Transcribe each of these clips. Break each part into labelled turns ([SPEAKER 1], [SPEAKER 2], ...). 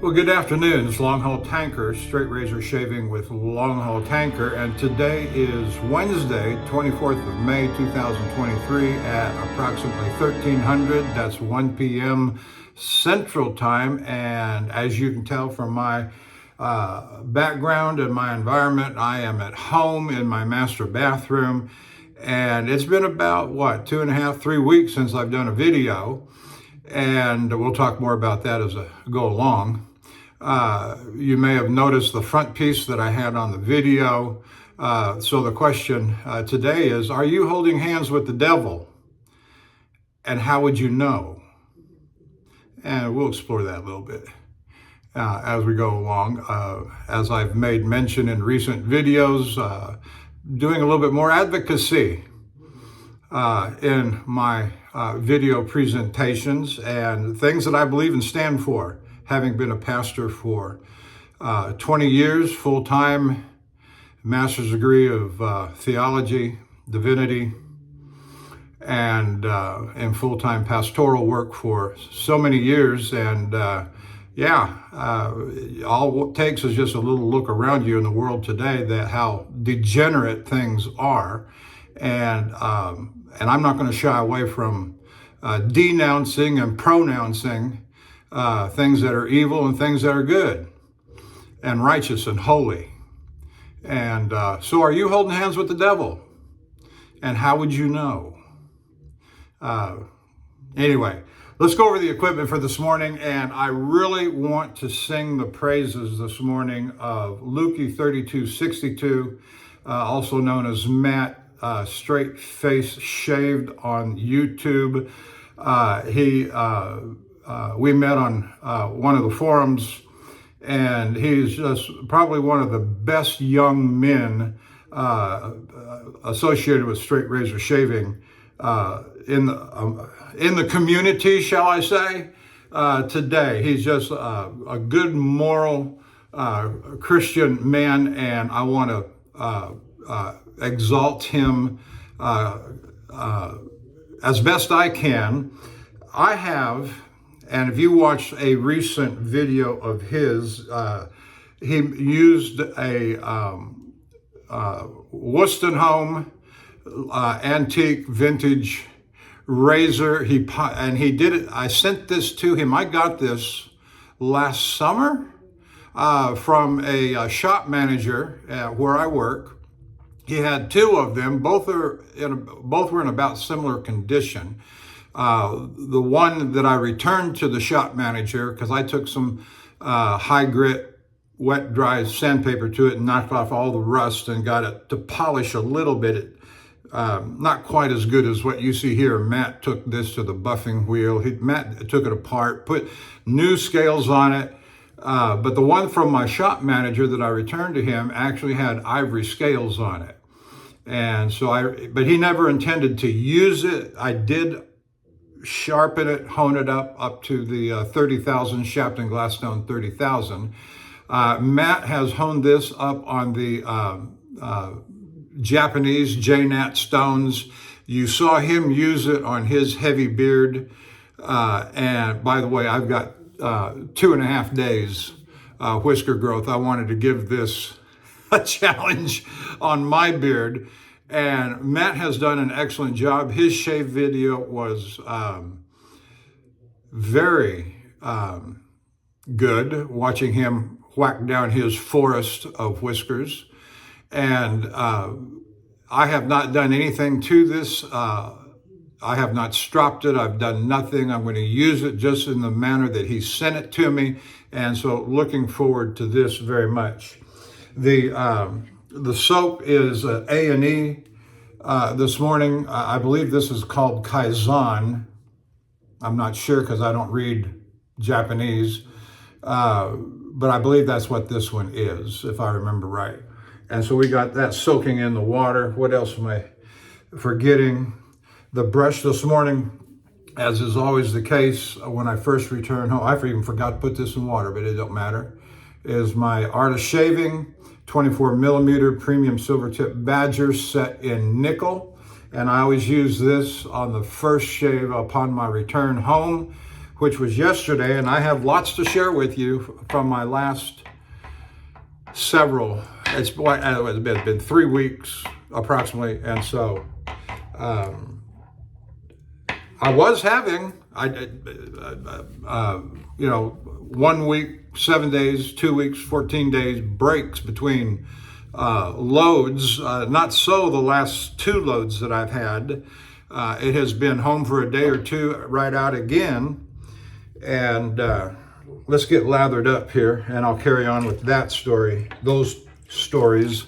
[SPEAKER 1] Well, good afternoon. It's Longhaultanker, straight razor shaving with Longhaultanker, and today is Wednesday, 24th of May, 2023 at approximately 1300. That's 1 p.m. Central Time, and as you can tell from my background and my environment, I am at home in my master bathroom, and it's been about, 2.5, 3 weeks since I've done a video, and we'll talk more about that as I go along. You may have noticed the front piece that I had on the video. So the question today is, are you holding hands with the devil? And how would you know? And we'll explore that a little bit as we go along. As I've made mention in recent videos, doing a little bit more advocacy in my video presentations and things that I believe and stand for. Having been a pastor for 20 years, full-time, master's degree of theology, divinity, and in full-time pastoral work for so many years. And all it takes is just a little look around you in the world today, that how degenerate things are. And I'm not going to shy away from denouncing and pronouncing things that are evil and things that are good and righteous and holy. And so are you holding hands with the devil? And how would you know? Anyway, let's go over the equipment for this morning. And I really want to sing the praises this morning of Luecke 3262, also known as Matt Straight Face Shaved on YouTube. We met on one of the forums, and he's just probably one of the best young men associated with straight razor shaving in the community, shall I say, today. He's just a good, moral Christian man, and I want to exalt him as best I can. I have. And if you watched a recent video of his, he used a WOSTENHOLM antique vintage razor. He did it. I sent this to him. I got this last summer from a shop manager where I work. He had two of them. Both were in about similar condition. The one that I returned to the shop manager, because I took some high grit, wet, dry sandpaper to it and knocked off all the rust and got it to polish a little bit. Not quite as good as what you see here. Matt took this to the buffing wheel. Matt took it apart, put new scales on it. But the one from my shop manager that I returned to him actually had ivory scales on it. And so but he never intended to use it. I did sharpen it, hone it up to the 30,000 Shapton Gladstone 30,000. Matt has honed this up on the Japanese JNAT stones. You saw him use it on his heavy beard. And by the way, I've got 2.5 days whisker growth. I wanted to give this a challenge on my beard. And Matt has done an excellent job. His shave video was very good, watching him whack down his forest of whiskers. And I have not done anything to this. I have not stropped it. I've done nothing. I'm going to use it just in the manner that he sent it to me. And so looking forward to this very much. The soap is A&E this morning. I believe this is called Kaizen. I'm not sure because I don't read Japanese, but I believe that's what this one is, if I remember right. And so we got that soaking in the water. What else am I forgetting? The brush this morning, as is always the case when I first return home, I even forgot to put this in water, but it don't matter, is my Artist Shaving 24 millimeter Premium Silvertip Badger set in nickel. And I always use this on the first shave upon my return home, which was yesterday, and I have lots to share with you from my last several. It's been 3 weeks approximately, and so I was having, 1 week, 7 days, 2 weeks, 14 days breaks between loads. Not so the last 2 loads that I've had. It has been home for a day or two, right out again. And let's get lathered up here, and I'll carry on with that story, those stories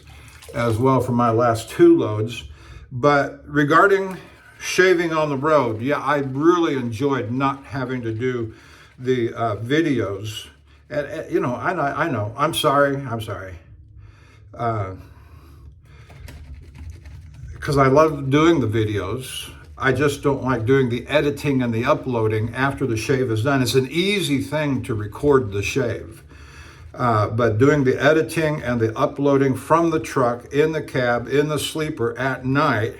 [SPEAKER 1] as well from my last 2 loads. But regarding shaving on the road, yeah, I really enjoyed not having to do the videos. And I know, I'm sorry. Because I love doing the videos. I just don't like doing the editing and the uploading after the shave is done. It's an easy thing to record the shave. But doing the editing and the uploading from the truck, in the cab, in the sleeper at night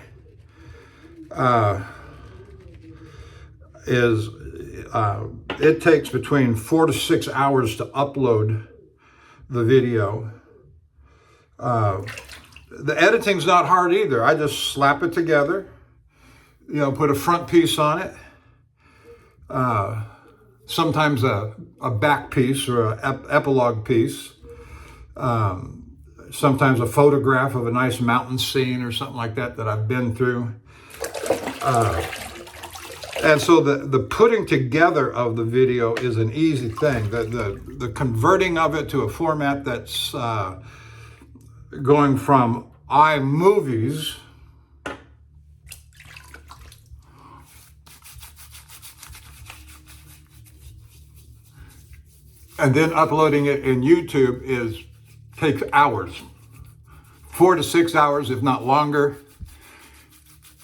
[SPEAKER 1] it takes between 4 to 6 hours to upload the video. The editing's not hard either. I just slap it together, put a front piece on it, sometimes a back piece or an epilogue piece, sometimes a photograph of a nice mountain scene or something like that I've been through. And so the putting together of the video is an easy thing. The converting of it to a format that's going from iMovies and then uploading it in YouTube takes hours, 4 to 6 hours, if not longer.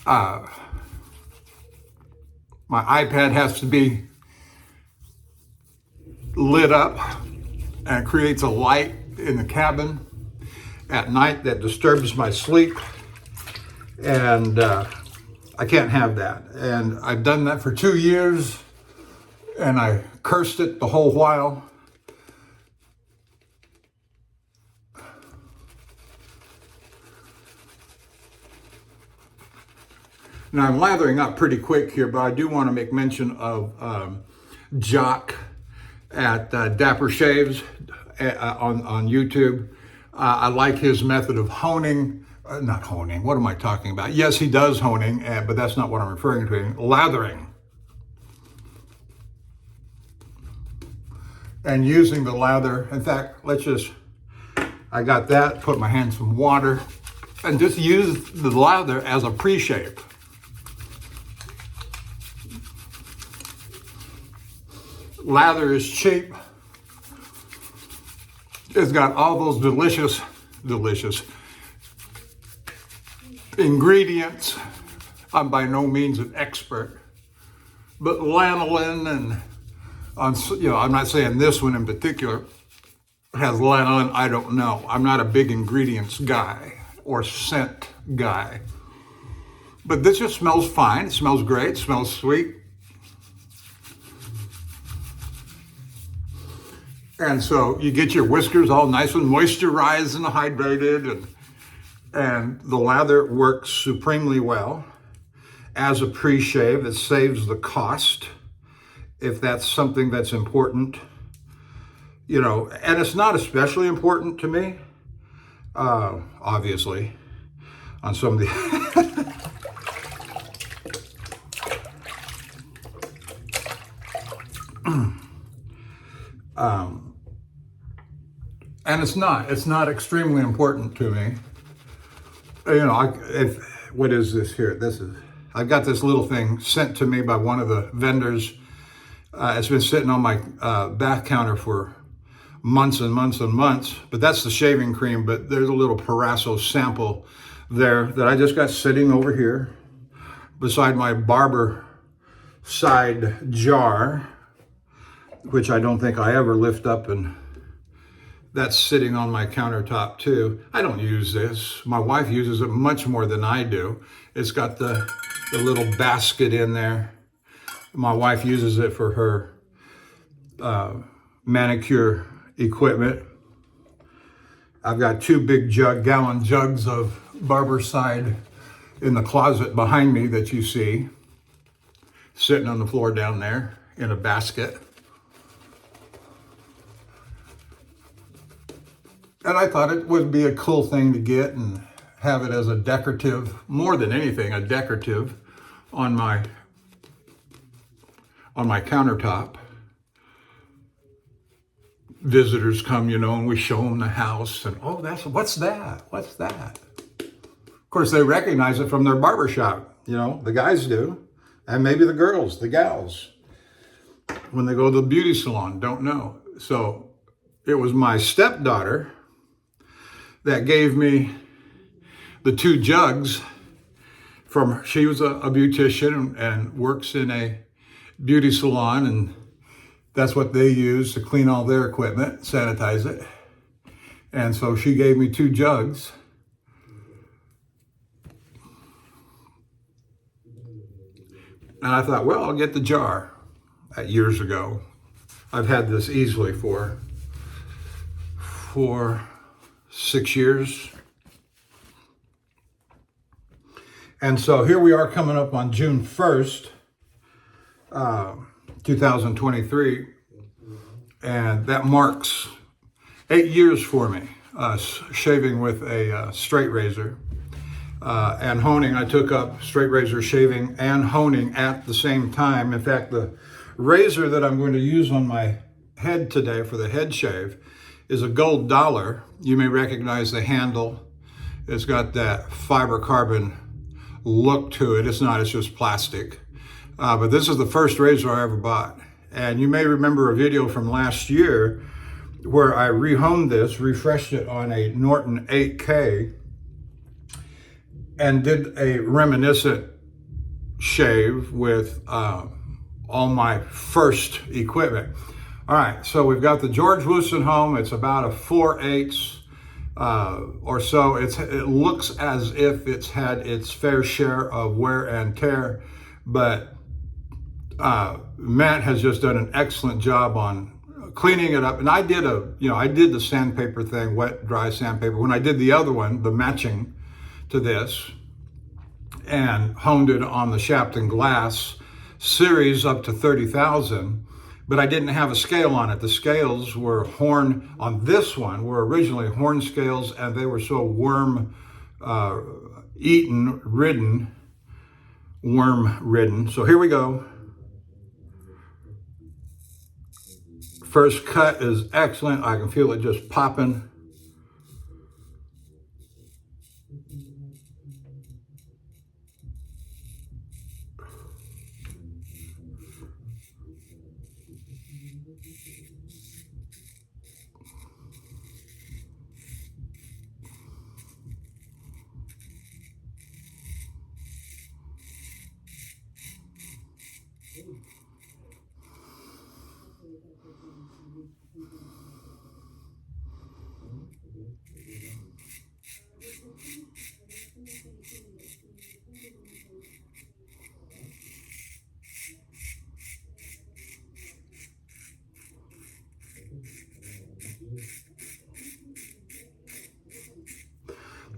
[SPEAKER 1] My iPad has to be lit up and creates a light in the cabin at night that disturbs my sleep, and I can't have that. And I've done that for 2 years, and I cursed it the whole while. Now I'm lathering up pretty quick here, but I do want to make mention of Jock at Dapper Shaves on YouTube. I like his method of honing, not honing, what am I talking about? Yes, he does honing, but that's not what I'm referring to, lathering. And using the lather, in fact, I got that, put my hands in some water, and just use the lather as a pre-shave. Lather is cheap. It's got all those delicious ingredients. I'm by no means an expert, but lanolin and I'm not saying this one in particular has lanolin. I don't know. I'm not a big ingredients guy or scent guy, but this just smells fine. It smells great. It smells sweet. And so you get your whiskers all nice and moisturized and hydrated, and the lather works supremely well as a pre-shave. It saves the cost if that's something that's important, and it's not especially important to me, obviously, on some of the and it's not extremely important to me. What is this here? I got this little thing sent to me by one of the vendors. It's been sitting on my bath counter for months and months and months, but that's the shaving cream, but there's a little Parasso sample there that I just got sitting over here beside my barber side jar, which I don't think I ever lift up, and that's sitting on my countertop too. I don't use this. My wife uses it much more than I do. It's got the little basket in there. My wife uses it for her manicure equipment. I've got 2 big gallon jugs of Barbicide in the closet behind me that you see, sitting on the floor down there in a basket. And I thought it would be a cool thing to get and have it as a decorative, more than anything, a decorative on my countertop. Visitors come, and we show them the house, and what's that? What's that? Of course, they recognize it from their barbershop. The guys do, and maybe the girls, the gals, when they go to the beauty salon, don't know. So it was my stepdaughter that gave me the 2 jugs she was a beautician and works in a beauty salon, and that's what they use to clean all their equipment, sanitize it. And so she gave me 2 jugs. And I thought, well, I'll get the jar. Years ago. I've had this easily for 6 years. And so here we are coming up on June 1st, 2023. And that marks 8 years for me, shaving with a straight razor. And honing. I took up straight razor shaving and honing at the same time. In fact, the razor that I'm going to use on my head today for the head shave is a gold dollar. You may recognize the handle. It's got that fiber carbon look to it. It's just plastic. But this is the first razor I ever bought. And you may remember a video from last year where I rehoned this, refreshed it on a Norton 8K, and did a reminiscent shave with all my first equipment. All right, so we've got the George WOSTENHOLM. It's about a 4/8 or so. It looks as if it's had its fair share of wear and tear, but Matt has just done an excellent job on cleaning it up. And I did the sandpaper thing, wet, dry sandpaper, when I did the other one, the matching to this, and honed it on the Shapton Glass series up to 30,000, but I didn't have a scale on it. The scales were horn, on this one, were originally horn scales, and they were so worm ridden. So here we go. First cut is excellent. I can feel it just popping.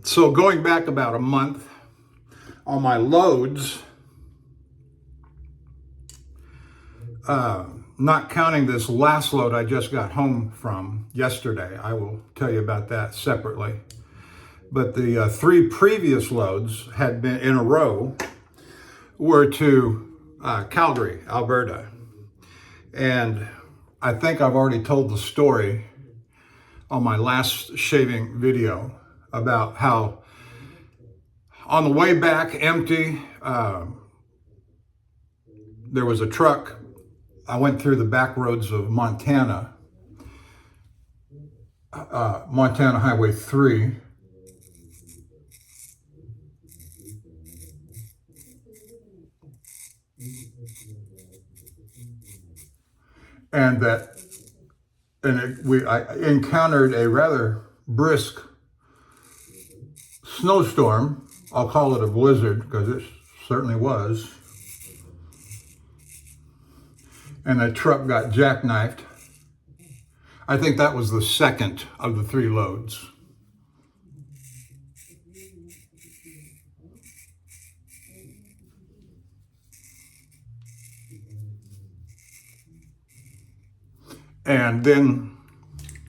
[SPEAKER 1] So going back about a month on my loads, not counting this last load I just got home from yesterday. I will tell you about that separately. But the 3 previous loads had been in a row were to Calgary, Alberta. And I think I've already told the story on my last shaving video about how on the way back empty, there was a truck. I went through the back roads of Montana, Montana Highway 3. And I encountered a rather brisk snowstorm. I'll call it a blizzard because it certainly was. And the truck got jackknifed I think that was the second of the 3 loads. And then,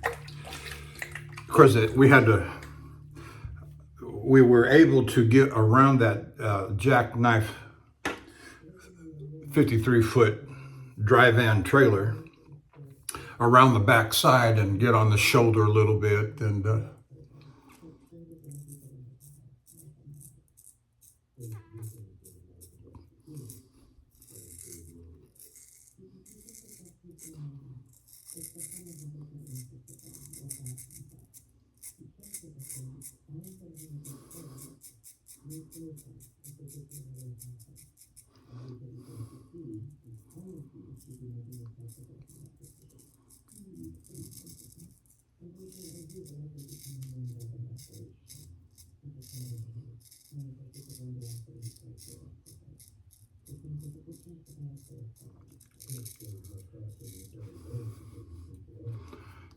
[SPEAKER 1] of course, we were able to get around that jackknife 53-foot dry van trailer around the back side and get on the shoulder a little bit. And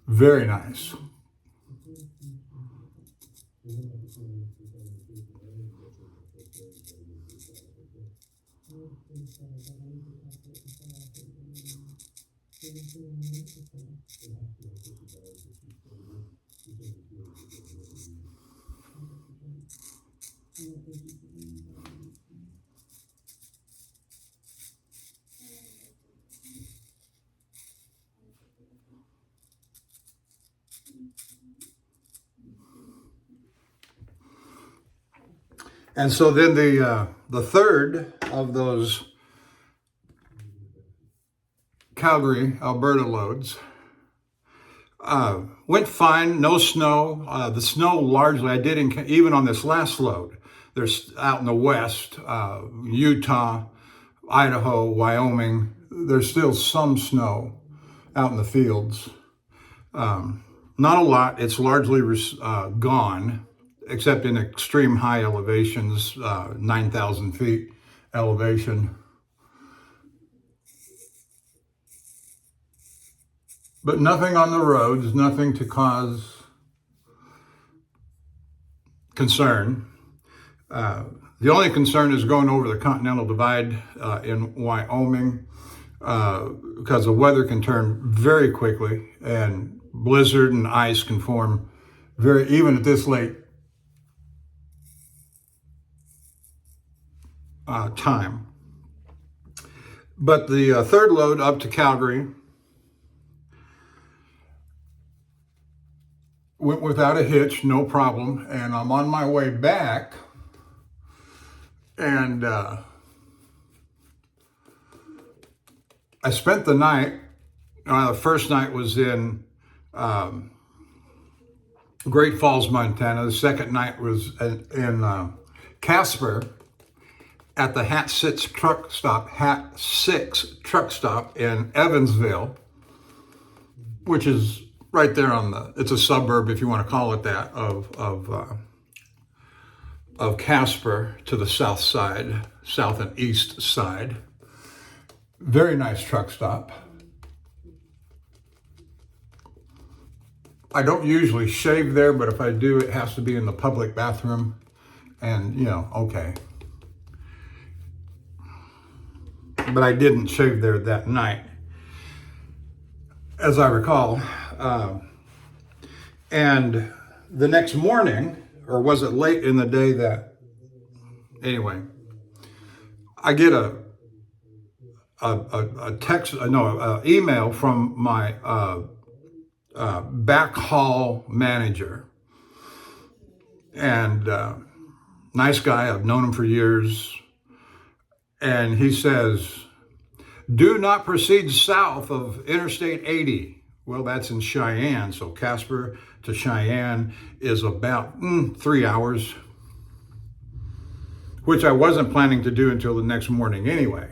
[SPEAKER 1] very nice. And so then the third of those Calgary, Alberta loads went fine, no snow. The snow largely, I did, even on this last load, there's out in the west, Utah, Idaho, Wyoming, there's still some snow out in the fields. Not a lot, it's largely gone, except in extreme high elevations, 9,000 feet elevation. But nothing on the roads, nothing to cause concern. The only concern is going over the Continental Divide in Wyoming, because the weather can turn very quickly and blizzard and ice can form even at this late time. But the third load up to Calgary went without a hitch, no problem. And I'm on my way back, and I spent the night. The first night was in Great Falls, Montana. The second night was in Casper at the Hat 6 truck stop in Evansville, which is right there it's a suburb, if you want to call it that, of Casper, to the south and east side. Very nice truck stop. I don't usually shave there, but if I do, it has to be in the public bathroom. And, okay. But I didn't shave there that night, as I recall. And the next morning, or was it late in the day anyway, I get a email from my backhaul manager. And nice guy, I've known him for years. And he says, do not proceed south of Interstate 80. Well, that's in Cheyenne, so Casper to Cheyenne is about 3 hours, which I wasn't planning to do until the next morning anyway.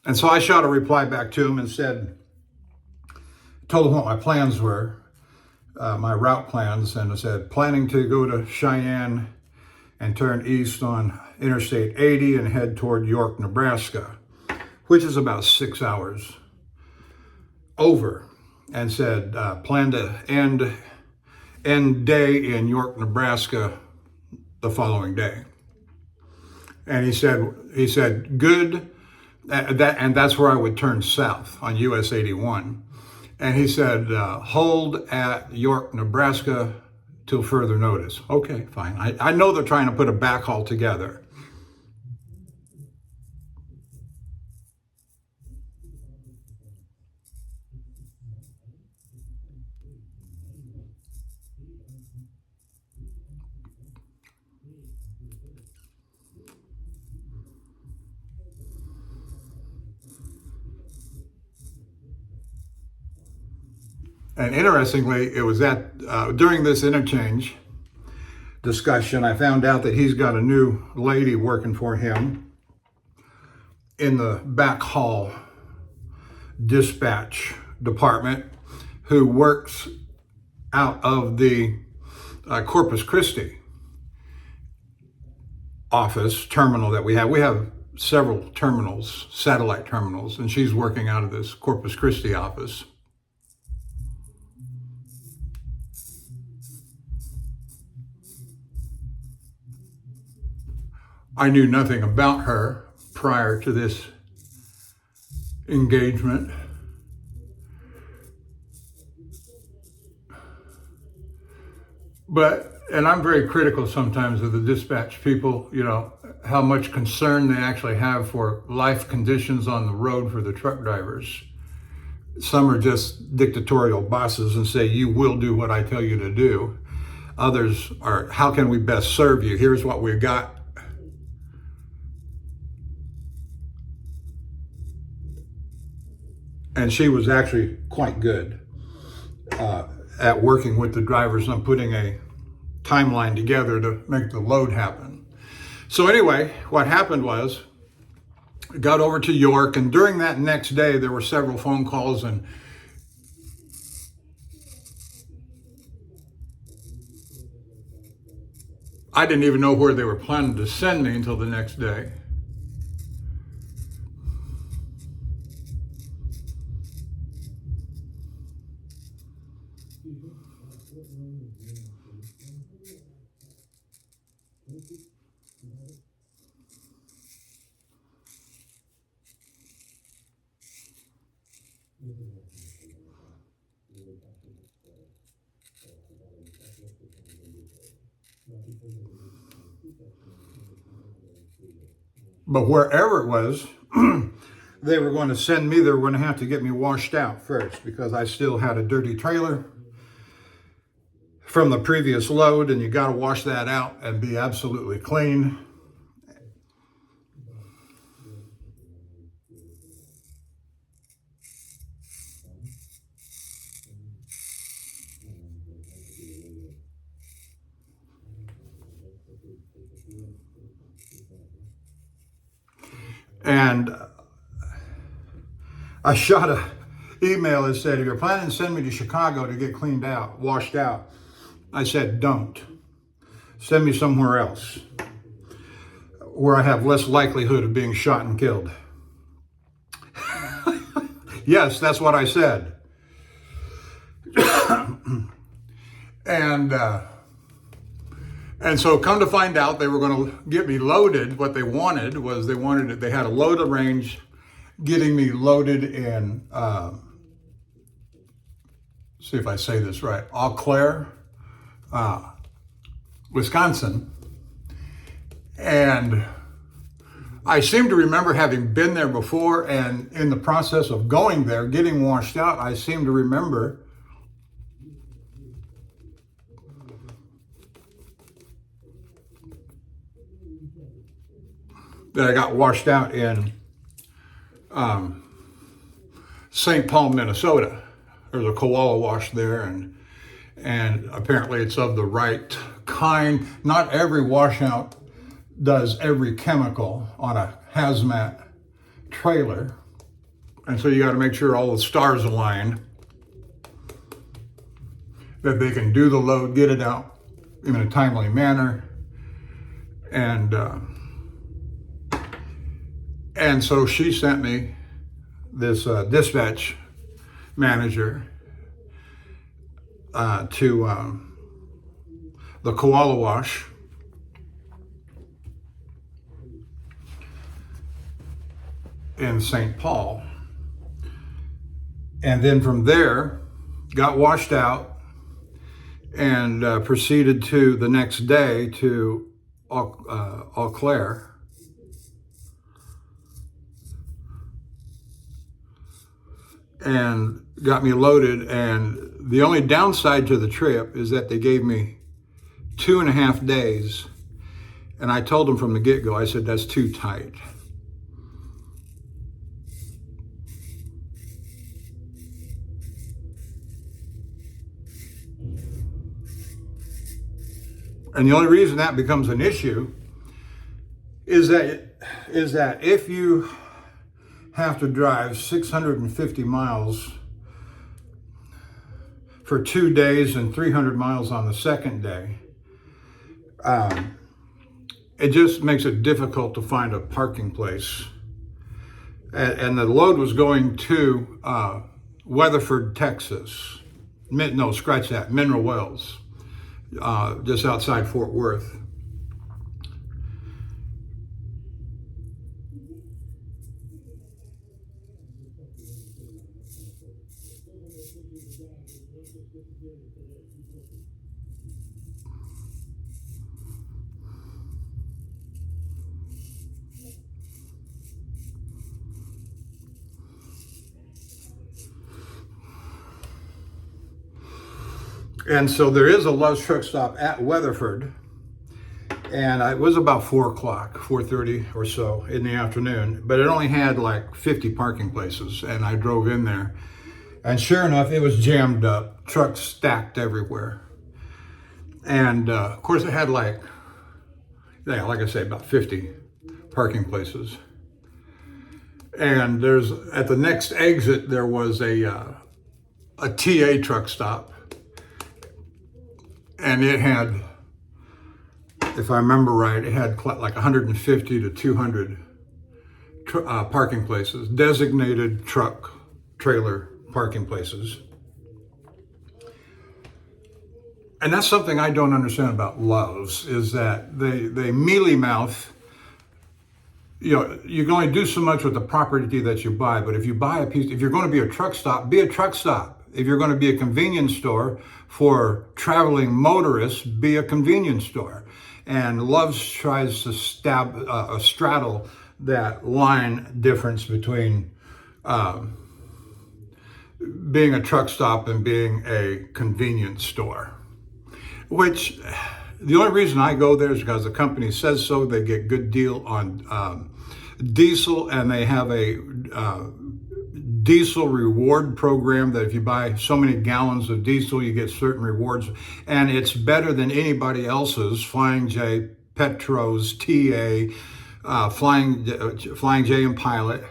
[SPEAKER 1] And so I shot a reply back to him and told him what my plans were, my route plans, and I said, planning to go to Cheyenne and turn east on Interstate 80 and head toward York, Nebraska, which is about 6 hours over, and said, plan to end day in York, Nebraska the following day. And he said, good, and that's where I would turn south on US 81. And he said, hold at York, Nebraska till further notice. Okay, fine. I know they're trying to put a backhaul together. And interestingly, it was during this interchange discussion, I found out that he's got a new lady working for him in the backhaul dispatch department who works out of the Corpus Christi office terminal that we have. We have several terminals, satellite terminals, and she's working out of this Corpus Christi office. I knew nothing about her prior to this engagement. And I'm very critical sometimes of the dispatch people, how much concern they actually have for life conditions on the road for the truck drivers. Some are just dictatorial bosses and say, you will do what I tell you to do. Others are, how can we best serve you? Here's what we've got. And she was actually quite good at working with the drivers on putting a timeline together to make the load happen. So anyway, what happened was, I got over to York, and during that next day, there were several phone calls, and I didn't even know where they were planning to send me until the next day. But wherever it was, they were going to send me, they were going to have to get me washed out first because I still had a dirty trailer from the previous load, and you got to wash that out and be absolutely clean. And I shot an email that said, if you're planning to send me to Chicago to get cleaned out, washed out, I said, don't. Send me somewhere else where I have less likelihood of being shot and killed. Yes, that's what I said. And so come to find out, they were going to get me loaded. What they wanted was they had a load arranged, getting me loaded in, see if I say this right, Eau Claire, Wisconsin. And I seem to remember having been there before, and in the process of going there, getting washed out, I seem to remember that I got washed out in St. Paul, Minnesota. There's a koala wash there, and apparently it's of the right kind. Not every washout does every chemical on a hazmat trailer. And so you got to make sure all the stars align, that they can do the load, get it out in a timely manner. And so she sent me this dispatch manager to the Koala Wash in St. Paul. And then from there, got washed out and proceeded to the next day to Eau Claire. And got me loaded. And the only downside to the trip is that they gave me 2.5 days. And I told them from the get-go, I said, that's too tight. And the only reason that becomes an issue is that if you have to drive 650 miles for 2 days and 300 miles on the second day, it just makes it difficult to find a parking place. And the load was going to Weatherford, Texas. No, scratch that, Mineral Wells. Just outside Fort Worth. And so there is a Love's Truck Stop at Weatherford, and it was about 4 o'clock, 4:30 or so in the afternoon, but it only had like 50 parking places, and I drove in there, and sure enough, it was jammed up, trucks stacked everywhere. And of course it had like I say, about 50 parking places. And at the next exit, there was a TA truck stop. And it had, if I remember right, it had like 150 to 200 parking places, designated truck trailer parking places. And that's something I don't understand about Love's, is that they mealy mouth. You can only do so much with the property that you buy, but if you're going to be a truck stop, be a truck stop. If you're going to be a convenience store for traveling motorists, be a convenience store. And Love's tries to straddle that line difference between being a truck stop and being a convenience store. Which, the only reason I go there is because the company says so. They get good deal on diesel, and they have a diesel reward program that if you buy so many gallons of diesel, you get certain rewards, and it's better than anybody else's. Flying J, Petros, TA, Flying J and Pilot.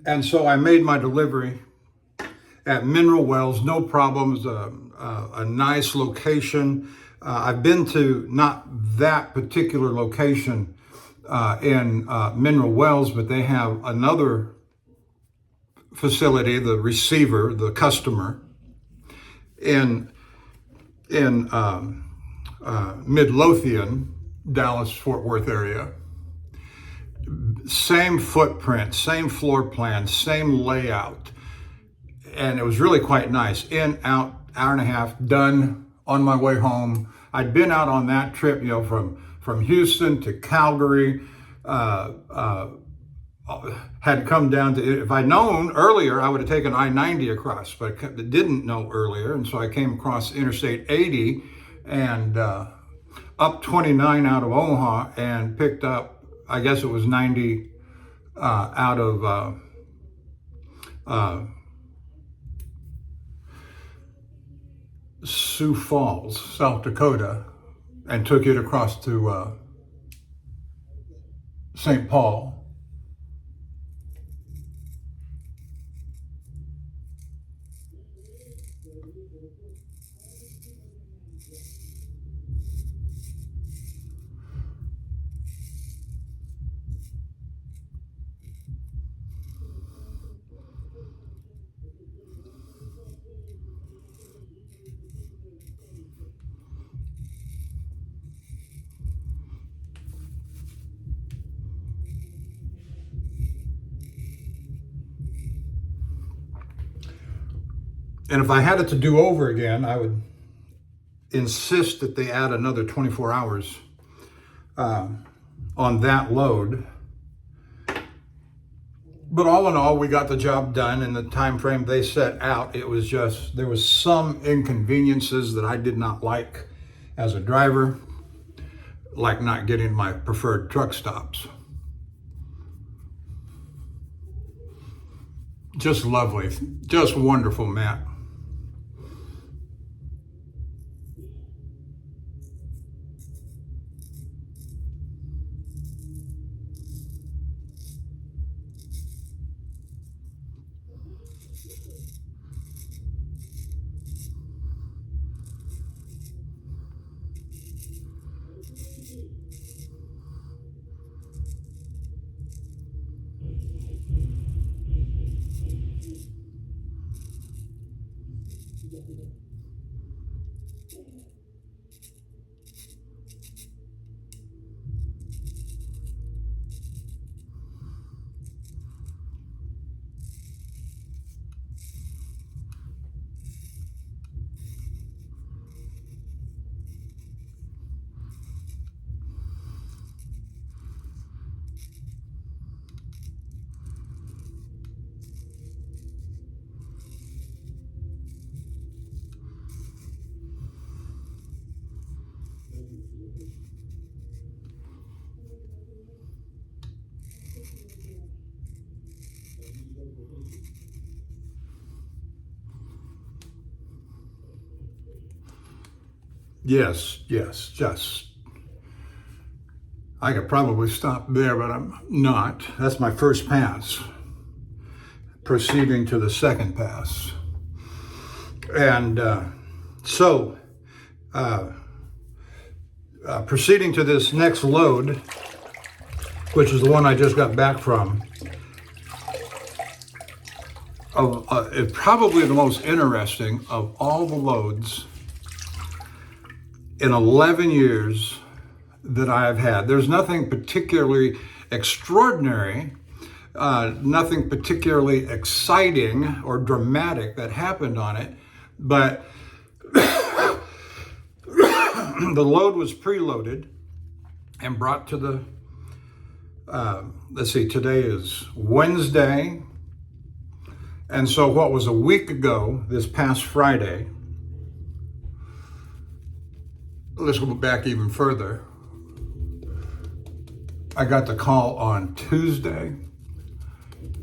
[SPEAKER 1] And so I made my delivery, at Mineral Wells, no problems, a nice location. I've been to not that particular location in Mineral Wells, but they have another facility, the receiver, the customer, in Midlothian, Dallas, Fort Worth area. Same footprint, same floor plan, same layout. And it was really quite nice. In, out, hour and a half, done, on my way home. I'd been out on that trip, you know, from Houston to Calgary. Had come down to, if I'd known earlier, I would have taken I-90 across, but I didn't know earlier. And so I came across Interstate 80 and up 29 out of Omaha and picked up, I guess it was 90 out of Sioux Falls, South Dakota, and took it across to St. Paul. And if I had it to do over again, I would insist that they add another 24 hours on that load. But all in all, we got the job done in the time frame they set out. It was just, there was some inconveniences that I did not like as a driver, like not getting my preferred truck stops. Just lovely, just wonderful, Matt. Yes, just. I could probably stop there, but I'm not. That's my first pass. Proceeding to the second pass. And proceeding to this next load, which is the one I just got back from, it's probably the most interesting of all the loads in 11 years that I have had. There's nothing particularly extraordinary, nothing particularly exciting or dramatic that happened on it, but the load was preloaded and brought to the, let's see, today is Wednesday. And so what was a week ago, this past Friday, let's go back even further. I got the call on Tuesday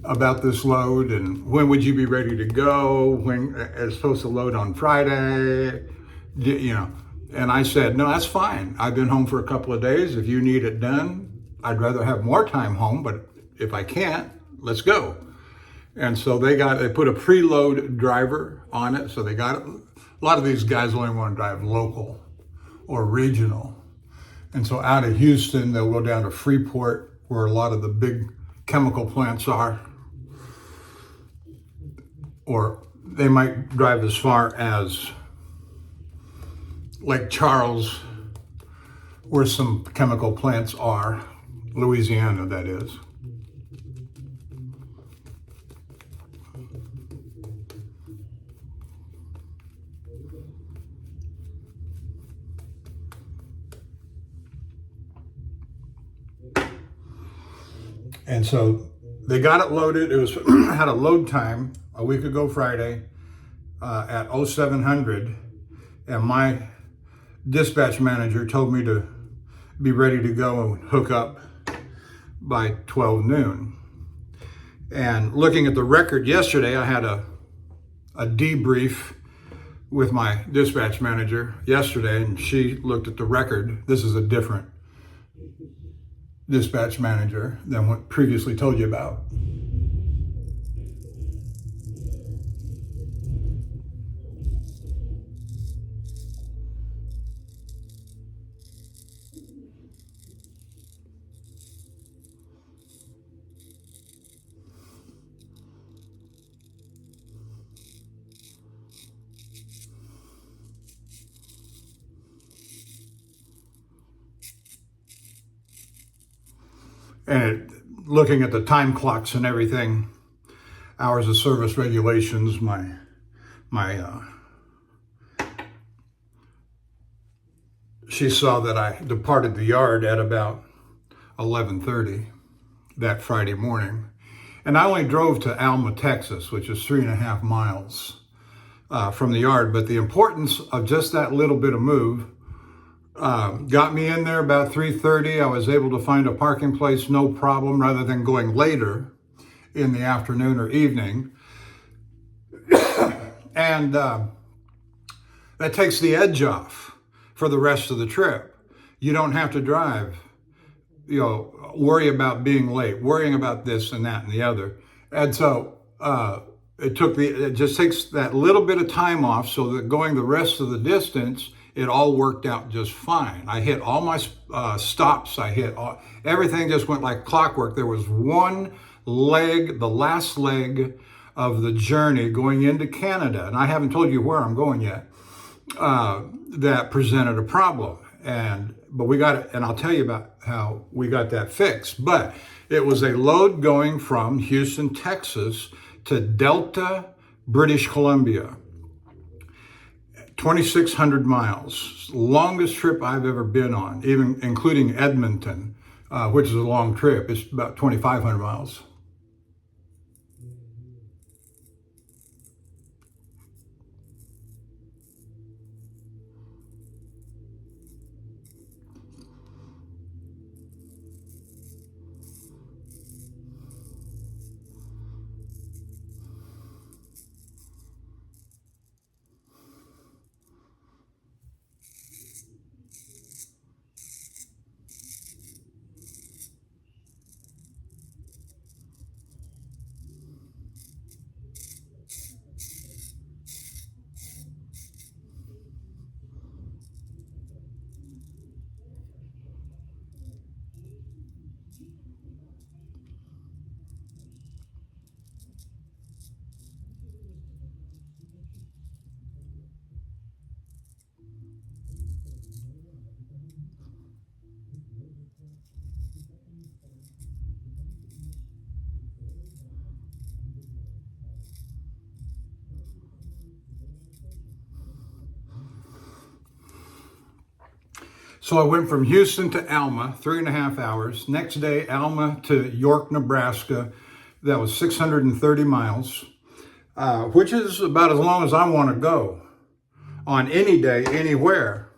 [SPEAKER 1] about this load and when would you be ready to go? When it's supposed to load on Friday, you know. And I said, no, that's fine. I've been home for a couple of days. If you need it done, I'd rather have more time home, but if I can't, let's go. And so they put a preload driver on it. So they got it. A lot of these guys only want to drive local or regional. And so out of Houston, they'll go down to Freeport, where a lot of the big chemical plants are. Or they might drive as far as Lake Charles, where some chemical plants are, Louisiana, that is. And so they got it loaded. It was had a load time a week ago Friday at 0700, and my dispatch manager told me to be ready to go and hook up by 12 noon. And looking at the record yesterday, I had a debrief with my dispatch manager yesterday, and she looked at the record. This is a different dispatch manager than what previously told you about. And looking at the time clocks and everything, hours of service regulations, she saw that I departed the yard at about 11:30 that Friday morning. And I only drove to Alma, Texas, which is 3.5 miles from the yard. But the importance of just that little bit of move got me in there about 3:30. I was able to find a parking place, no problem, rather than going later in the afternoon or evening. And that takes the edge off for the rest of the trip. You don't have to drive, worry about being late, worrying about this and that and the other. And so it just takes that little bit of time off, so that going the rest of the distance, it all worked out just fine. I hit all my stops. Everything just went like clockwork. There was one leg, the last leg of the journey going into Canada, and I haven't told you where I'm going yet, that presented a problem. But we got it, and I'll tell you about how we got that fixed. But it was a load going from Houston, Texas to Delta, British Columbia. 2,600 miles, longest trip I've ever been on, even including Edmonton, which is a long trip. It's about 2,500 miles. So I went from Houston to Alma, 3.5 hours. Next day, Alma to York, Nebraska. That was 630 miles, which is about as long as I want to go on any day, anywhere.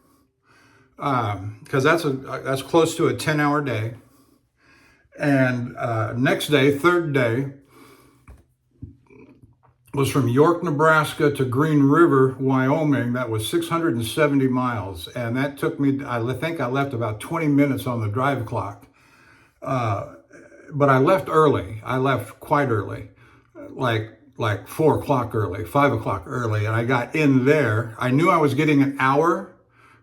[SPEAKER 1] Because that's close to a 10-hour day. And next day, third day, was from York, Nebraska to Green River, Wyoming. That was 670 miles. And that took me, I think I left about 20 minutes on the drive clock. But I left early. I left quite early. like 4 o'clock early, 5 o'clock early, and I got in there. I knew I was getting an hour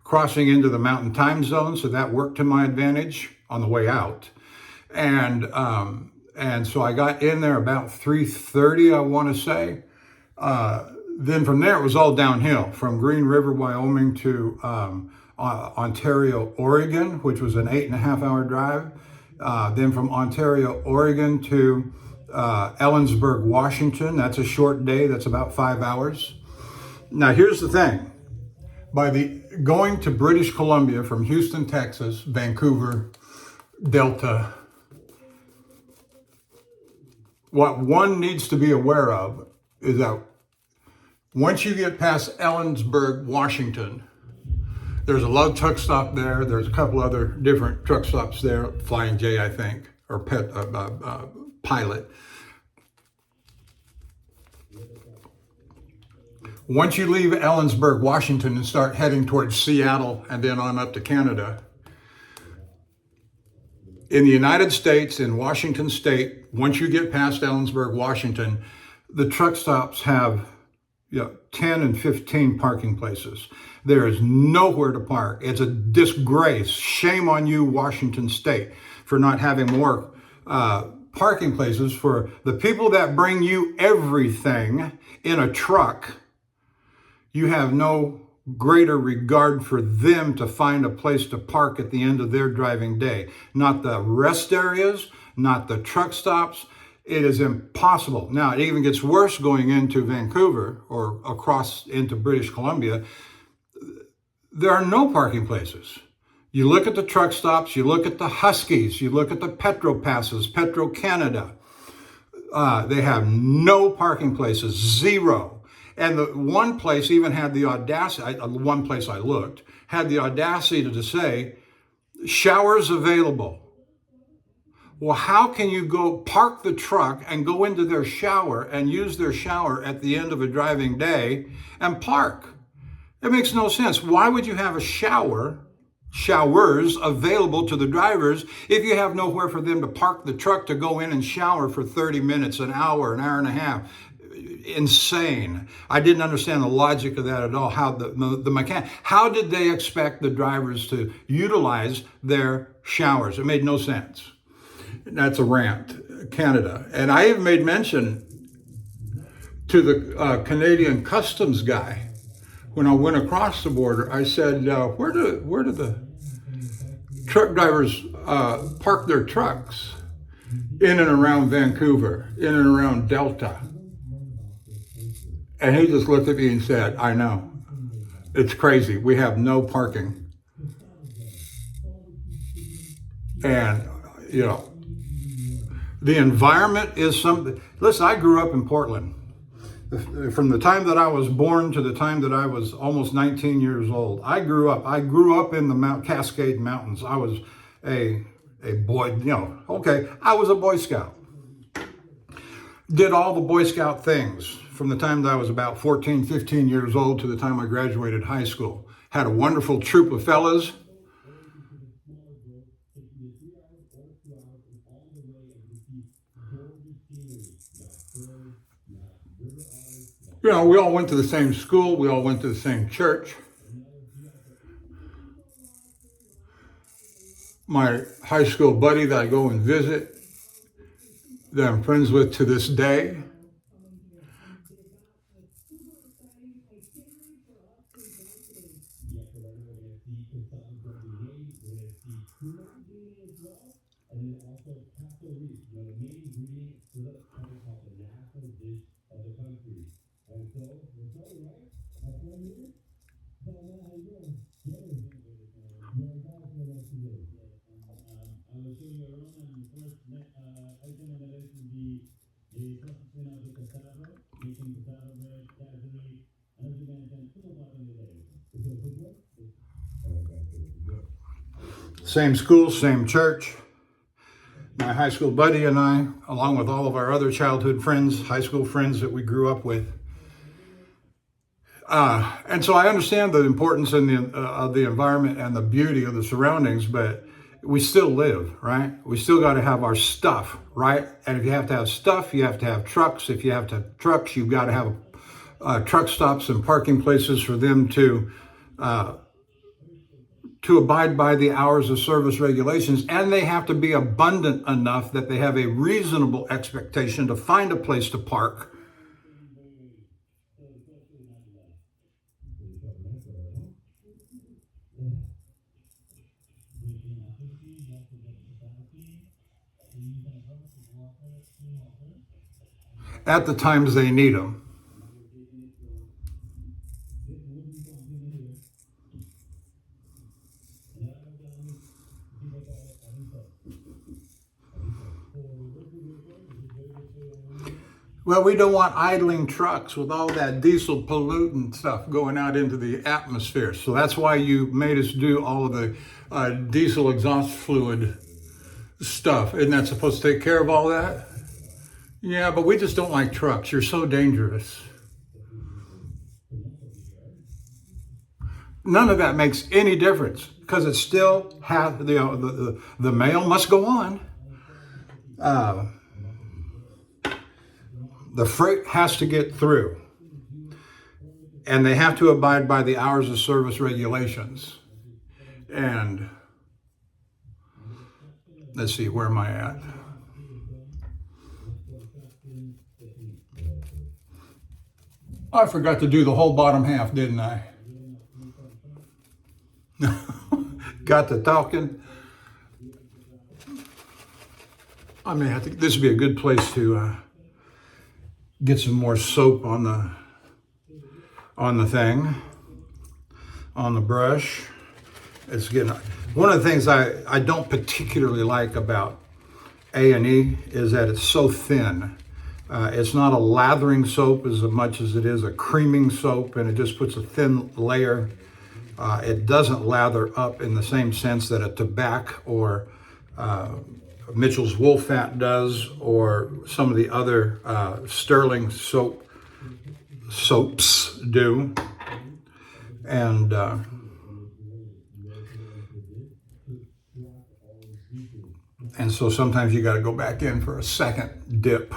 [SPEAKER 1] crossing into the mountain time zone, so that worked to my advantage on the way out. And so I got in there about 3:30, I want to say. Then from there, it was all downhill from Green River, Wyoming to Ontario, Oregon, which was an 8.5-hour drive. Then from Ontario, Oregon to Ellensburg, Washington. That's a short day. That's about 5 hours. Now, here's the thing. Going to British Columbia from Houston, Texas, Vancouver, Delta, what one needs to be aware of is that once you get past Ellensburg, Washington, there's a lug truck stop there. There's a couple other different truck stops there, Flying J, I think, or Pilot. Once you leave Ellensburg, Washington, and start heading towards Seattle and then on up to Canada, in the United States, in Washington State, once you get past Ellensburg, Washington, the truck stops have 10 and 15 parking places. There is nowhere to park. It's a disgrace. Shame on you, Washington State, for not having more parking places for the people that bring you everything in a truck. You have no greater regard for them to find a place to park at the end of their driving day. Not the rest areas, not the truck stops. It is impossible. Now, it even gets worse going into Vancouver or across into British Columbia. There are no parking places. You look at the truck stops, you look at the Huskies, you look at the Petro Passes, Petro Canada. They have no parking places, zero. And the one place even had the audacity, one place I looked, had the audacity to say, showers available. Well, how can you go park the truck and go into their shower and use their shower at the end of a driving day and park? It makes no sense. Why would you have showers available to the drivers if you have nowhere for them to park the truck to go in and shower for 30 minutes, an hour and a half? Insane. I didn't understand the logic of that at all. How how did they expect the drivers to utilize their showers? It made no sense. That's a rant. Canada. And I even made mention to the Canadian customs guy when I went across the border. I said, where do the truck drivers park their trucks? In and around Vancouver, in and around Delta. And he just looked at me and said, I know. It's crazy. We have no parking. And, the environment is something. Listen, I grew up in Portland. From the time that I was born to the time that I was almost 19 years old, I grew up in the Cascade Mountains. I was a boy, I was a Boy Scout. Did all the Boy Scout things from the time that I was about 14, 15 years old to the time I graduated high school. Had a wonderful troop of fellas. We all went to the same school. We all went to the same church. My high school buddy that I go and visit, that I'm friends with to this day. Same school, same church. My high school buddy and I, along with all of our other childhood friends, high school friends that we grew up with. And so I understand the importance of the environment and the beauty of the surroundings, but we still live, right? We still got to have our stuff, right? And if you have to have stuff, you have to have trucks. If you have to have trucks, you've got to have truck stops and parking places for them to abide by the hours of service regulations, and they have to be abundant enough that they have a reasonable expectation to find a place to park. At the times they need them. Well, we don't want idling trucks with all that diesel pollutant stuff going out into the atmosphere. So that's why you made us do all of the diesel exhaust fluid stuff. Isn't that supposed to take care of all that? Yeah, but we just don't like trucks. You're so dangerous. None of that makes any difference because it still has, the mail must go on. The freight has to get through, and they have to abide by the hours of service regulations. And let's see, where am I at? I forgot to do the whole bottom half, didn't I? Got to talking. I may have to, this would be a good place to get some more soap on the thing, on the brush. It's getting, one of the things I don't particularly like about A&E is that it's so thin. It's not a lathering soap as much as it is a creaming soap, and it just puts a thin layer. It doesn't lather up in the same sense that a tobacco or Mitchell's Wool Fat does, or some of the other Sterling soaps do. And so sometimes you got to go back in for a second dip.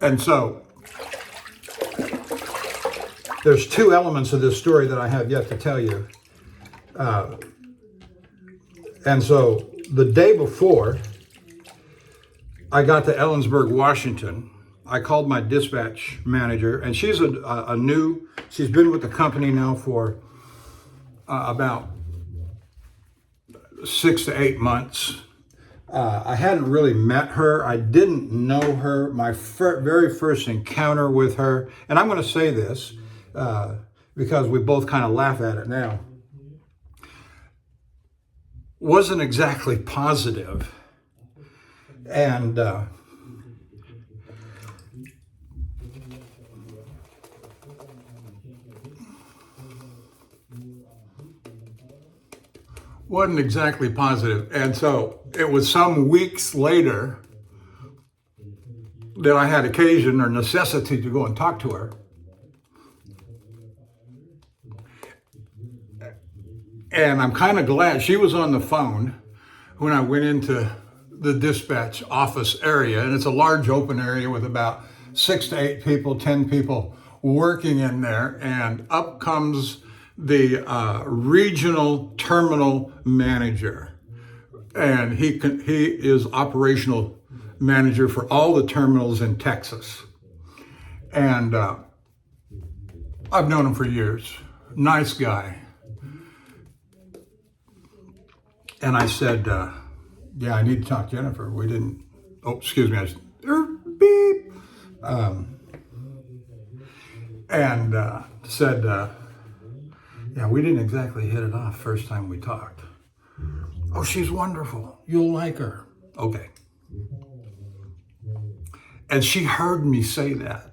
[SPEAKER 1] And so there's two elements of this story that I have yet to tell you. And so the day before I got to Ellensburg, Washington, I called my dispatch manager, and she's she's been with the company now for about 6 to 8 months. I hadn't really met her. I didn't know her. My very first encounter with her, and I'm going to say this because we both kind of laugh at it now, wasn't exactly positive. And wasn't exactly positive. And so it was some weeks later that I had occasion or necessity to go and talk to her. And I'm kind of glad she was on the phone when I went into the dispatch office area. And it's a large open area with about 6 to 8 people, 10 people working in there. And up comes the regional terminal manager. And he is operational manager for all the terminals in Texas. And I've known him for years. Nice guy. And I said, yeah, I need to talk to Jennifer. We didn't, oh, excuse me. I said, beep. Said, yeah, we didn't exactly hit it off first time we talked. Oh, she's wonderful. You'll like her. Okay. And she heard me say that,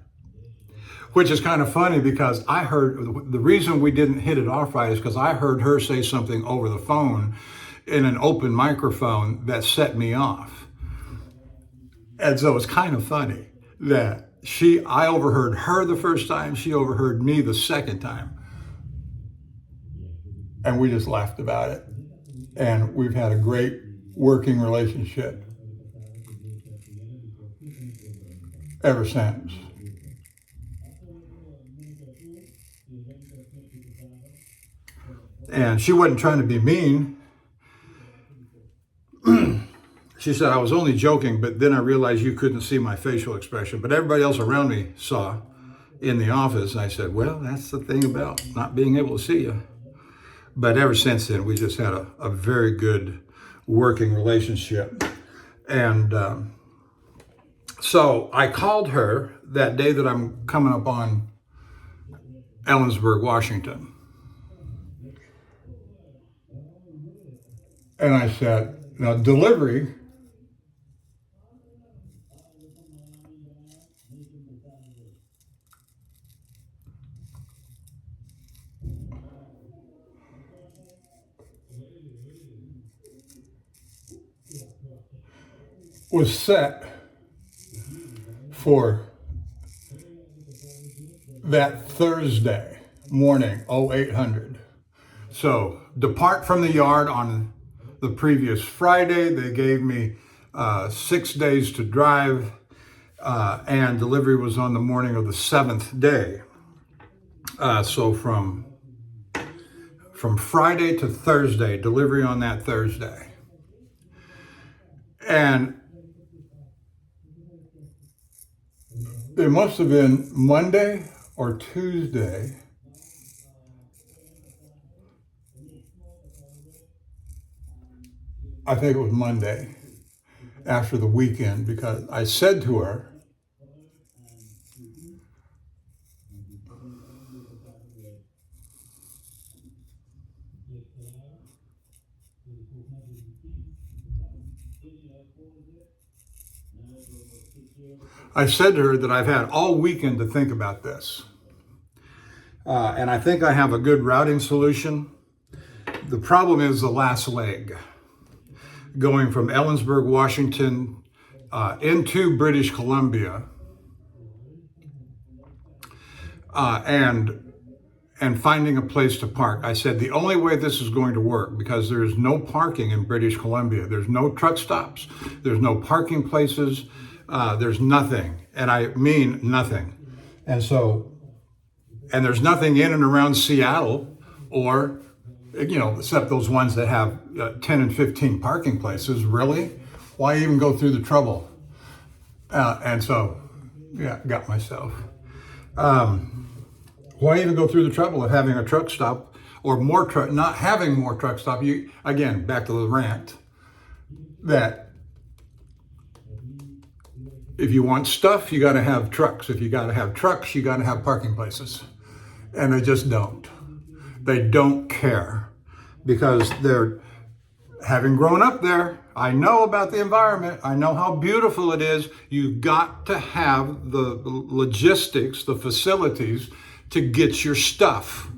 [SPEAKER 1] which is kind of funny because I heard, the reason we didn't hit it off right is because I heard her say something over the phone in an open microphone that set me off. And so it's kind of funny. that I overheard her the first time, she overheard me the second time. And we just laughed about it. And we've had a great working relationship ever since. And she wasn't trying to be mean. She said, I was only joking, but then I realized you couldn't see my facial expression. But everybody else around me saw in the office. And I said, well, that's the thing about not being able to see you. But ever since then, we just had a very good working relationship. And so I called her that day that I'm coming up on Ellensburg, Washington. And I said, now delivery was set for that Thursday morning, 0800. So depart from the yard on the previous Friday. They gave me 6 days to drive, and delivery was on the morning of the 7th day. So from Friday to Thursday, delivery on that Thursday. And it must have been Monday or Tuesday. I think it was Monday after the weekend, because I said to her, that I've had all weekend to think about this. And I think I have a good routing solution. The problem is the last leg, going from Ellensburg, Washington, into British Columbia, and finding a place to park. I said the only way this is going to work, because there's no parking in British Columbia. There's no truck stops. There's no parking places. There's nothing, and I mean nothing. And there's nothing in and around Seattle, or, except those ones that have 10 and 15 parking places. Really? Why even go through the trouble? And so, got myself. Why even go through the trouble of having a truck stop, or not having more truck stop? Again, back to the rant, that if you want stuff, you got to have trucks. If you got to have trucks, you got to have parking places. And they just don't. They don't care, because having grown up there, I know about the environment. I know how beautiful it is. You've got to have the logistics, the facilities to get your stuff.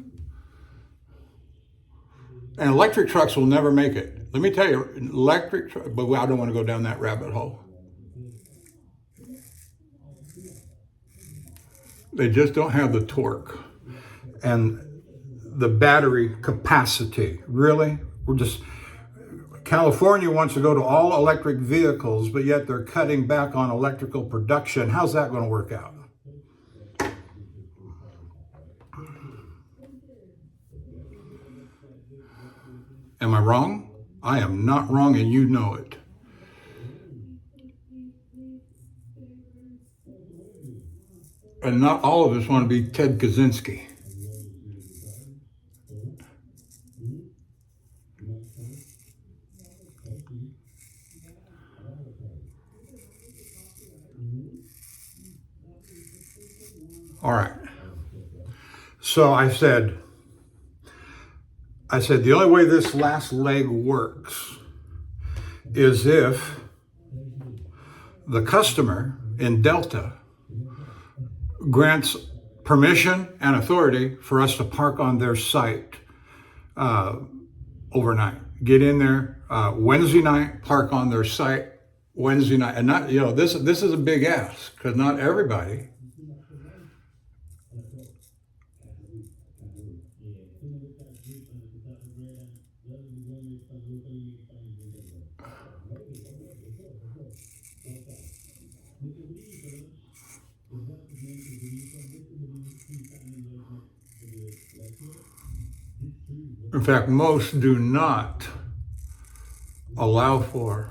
[SPEAKER 1] And electric trucks will never make it. Let me tell you, but I don't want to go down that rabbit hole. They just don't have the torque and the battery capacity. Really? California wants to go to all electric vehicles, but yet they're cutting back on electrical production. How's that going to work out? Am I wrong? I am not wrong, and you know it. And not all of us want to be Ted Kaczynski. All right. So I said, the only way this last leg works is if the customer in Delta grants permission and authority for us to park on their site overnight. Get in there Wednesday night, park on their site Wednesday night, and not, this is a big ask because not everybody. In fact, most do not allow for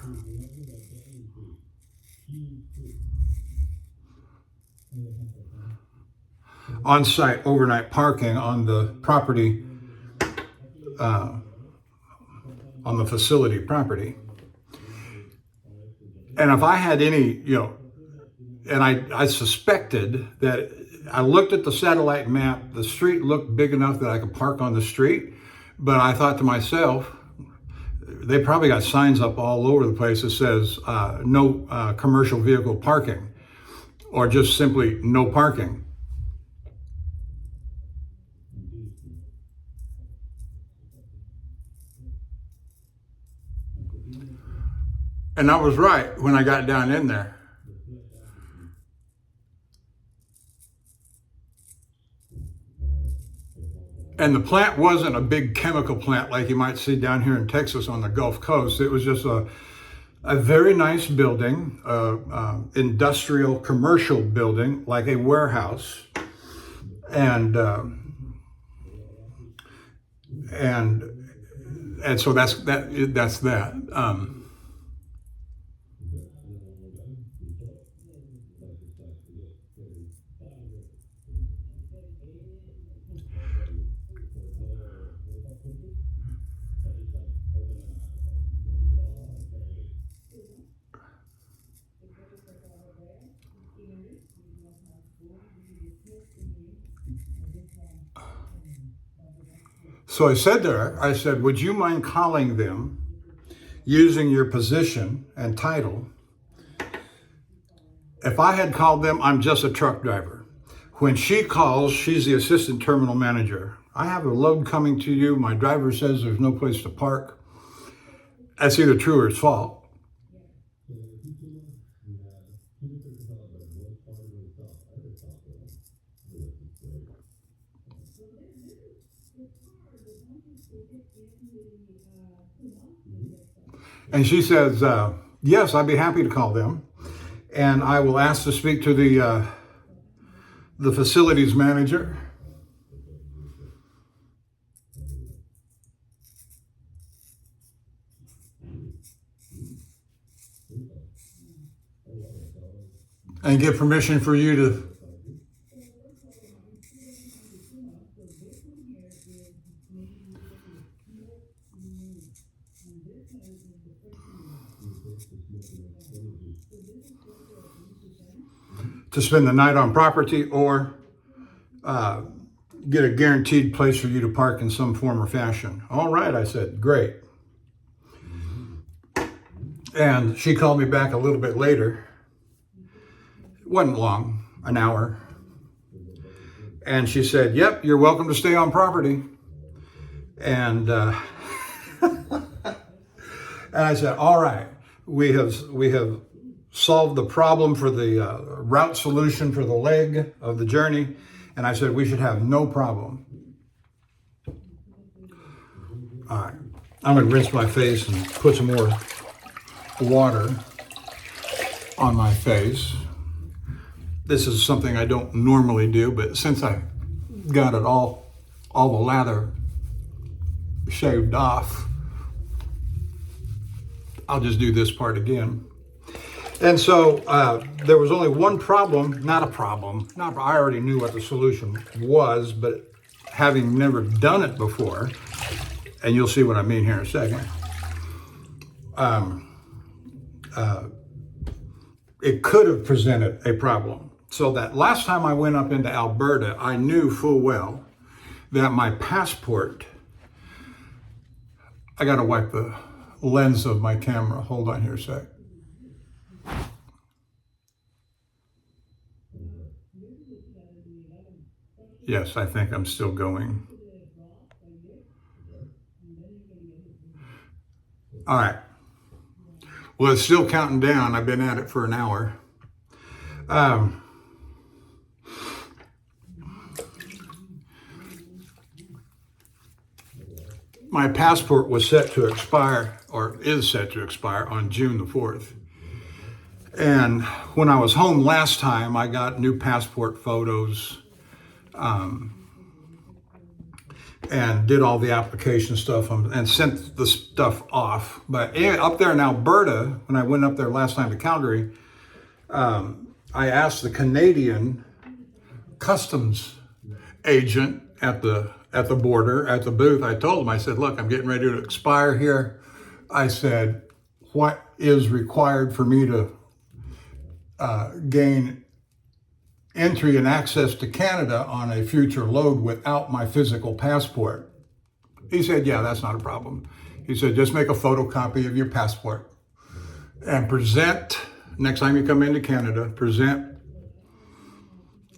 [SPEAKER 1] on-site overnight parking on the property, on the facility property. And if I had any, and I suspected that, I looked at the satellite map, the street looked big enough that I could park on the street, but I thought to myself, they probably got signs up all over the place that says no commercial vehicle parking, or just simply no parking. And I was right when I got down in there. And the plant wasn't a big chemical plant like you might see down here in Texas on the Gulf Coast. It was just a very nice building, industrial commercial building, like a warehouse. And so that's that. So I said to her, I said, would you mind calling them using your position and title? If I had called them, I'm just a truck driver. When she calls, she's the assistant terminal manager. I have a load coming to you. My driver says there's no place to park. That's either true or it's false. And she says, yes, I'd be happy to call them. And I will ask to speak to the facilities manager. And get permission for you to spend the night on property, or get a guaranteed place for you to park in some form or fashion. All right, I said, great. And she called me back a little bit later. It wasn't long, an hour. And she said, yep, you're welcome to stay on property. And and I said, all right, we have solved the problem for the route solution for the leg of the journey. And I said, we should have no problem. All right, I'm gonna rinse my face and put some more water on my face. This is something I don't normally do, but since I got it all the lather shaved off, I'll just do this part again. And so there was only one problem, not a problem. I already knew what the solution was, but having never done it before, and you'll see what I mean here in a second, it could have presented a problem. So that last time I went up into Alberta, I knew full well that my passport, I gotta wipe the lens of my camera. Hold on here a sec. Yes, I think I'm still going. All right. Well, it's still counting down. I've been at it for an hour. My passport was set to expire, or is set to expire, on June the 4th. And when I was home last time, I got new passport photos and did all the application stuff and sent the stuff off. But up there in Alberta, when I went up there last time to Calgary, I asked the Canadian customs agent at the border, at the booth, I told him, I said, look, I'm getting ready to expire here. I said, what is required for me to gain entry and access to Canada on a future load without my physical passport? He said, yeah, that's not a problem. He said, just make a photocopy of your passport and present, next time you come into Canada, present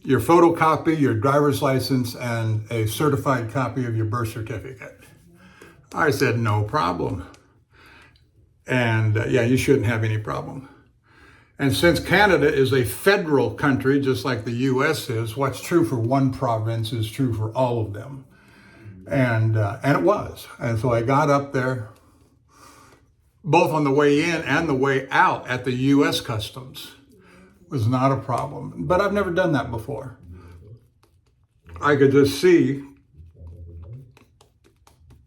[SPEAKER 1] your photocopy, your driver's license, and a certified copy of your birth certificate. I said, no problem. And yeah, you shouldn't have any problem. And since Canada is a federal country, just like the US is, what's true for one province is true for all of them. And it was. And so I got up there, both on the way in and the way out at the US Customs. Was not a problem. But I've never done that before. I could just see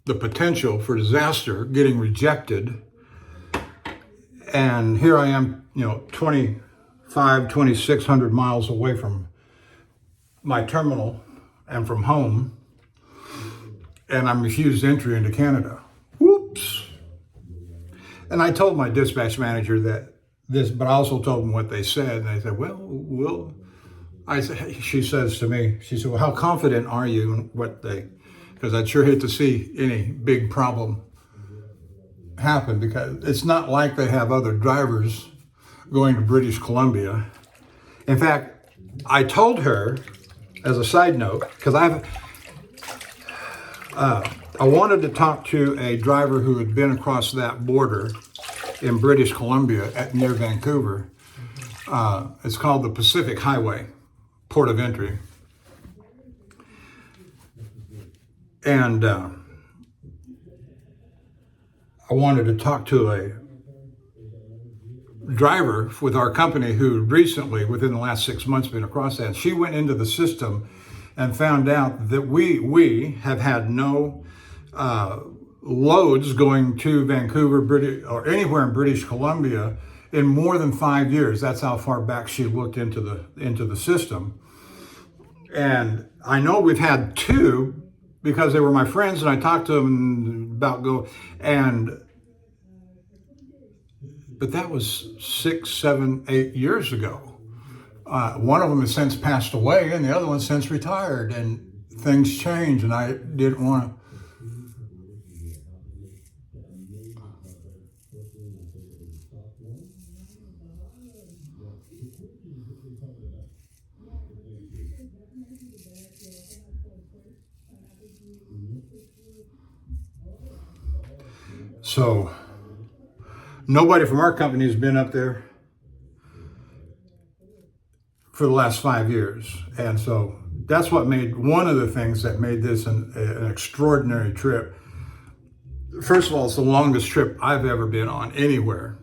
[SPEAKER 1] the potential for disaster, getting rejected. And here I am, 2,600 miles away from my terminal and from home, and I'm refused entry into Canada. Whoops. And I told my dispatch manager that this, but I also told them what they said, and they said, she says to me, she said, well, how confident are you in what because I'd sure hate to see any big problem happen, because it's not like they have other drivers going to British Columbia. In fact, I told her, as a side note, because I wanted to talk to a driver who had been across that border in British Columbia near Vancouver. It's called the Pacific Highway, port of entry. And I wanted to talk to a driver with our company who recently, within the last 6 months, been across that. She went into the system and found out that we have had no loads going to Vancouver, or anywhere in British Columbia in more than 5 years. That's how far back she looked into the system. And I know we've had two, because they were my friends, and I talked to them about but that was 6, 7, 8 years ago. One of them has since passed away, and the other one since retired, and things changed, and I didn't want to. So nobody from our company has been up there for the last 5 years. And so that's one of the things that made this an extraordinary trip. First of all, it's the longest trip I've ever been on anywhere.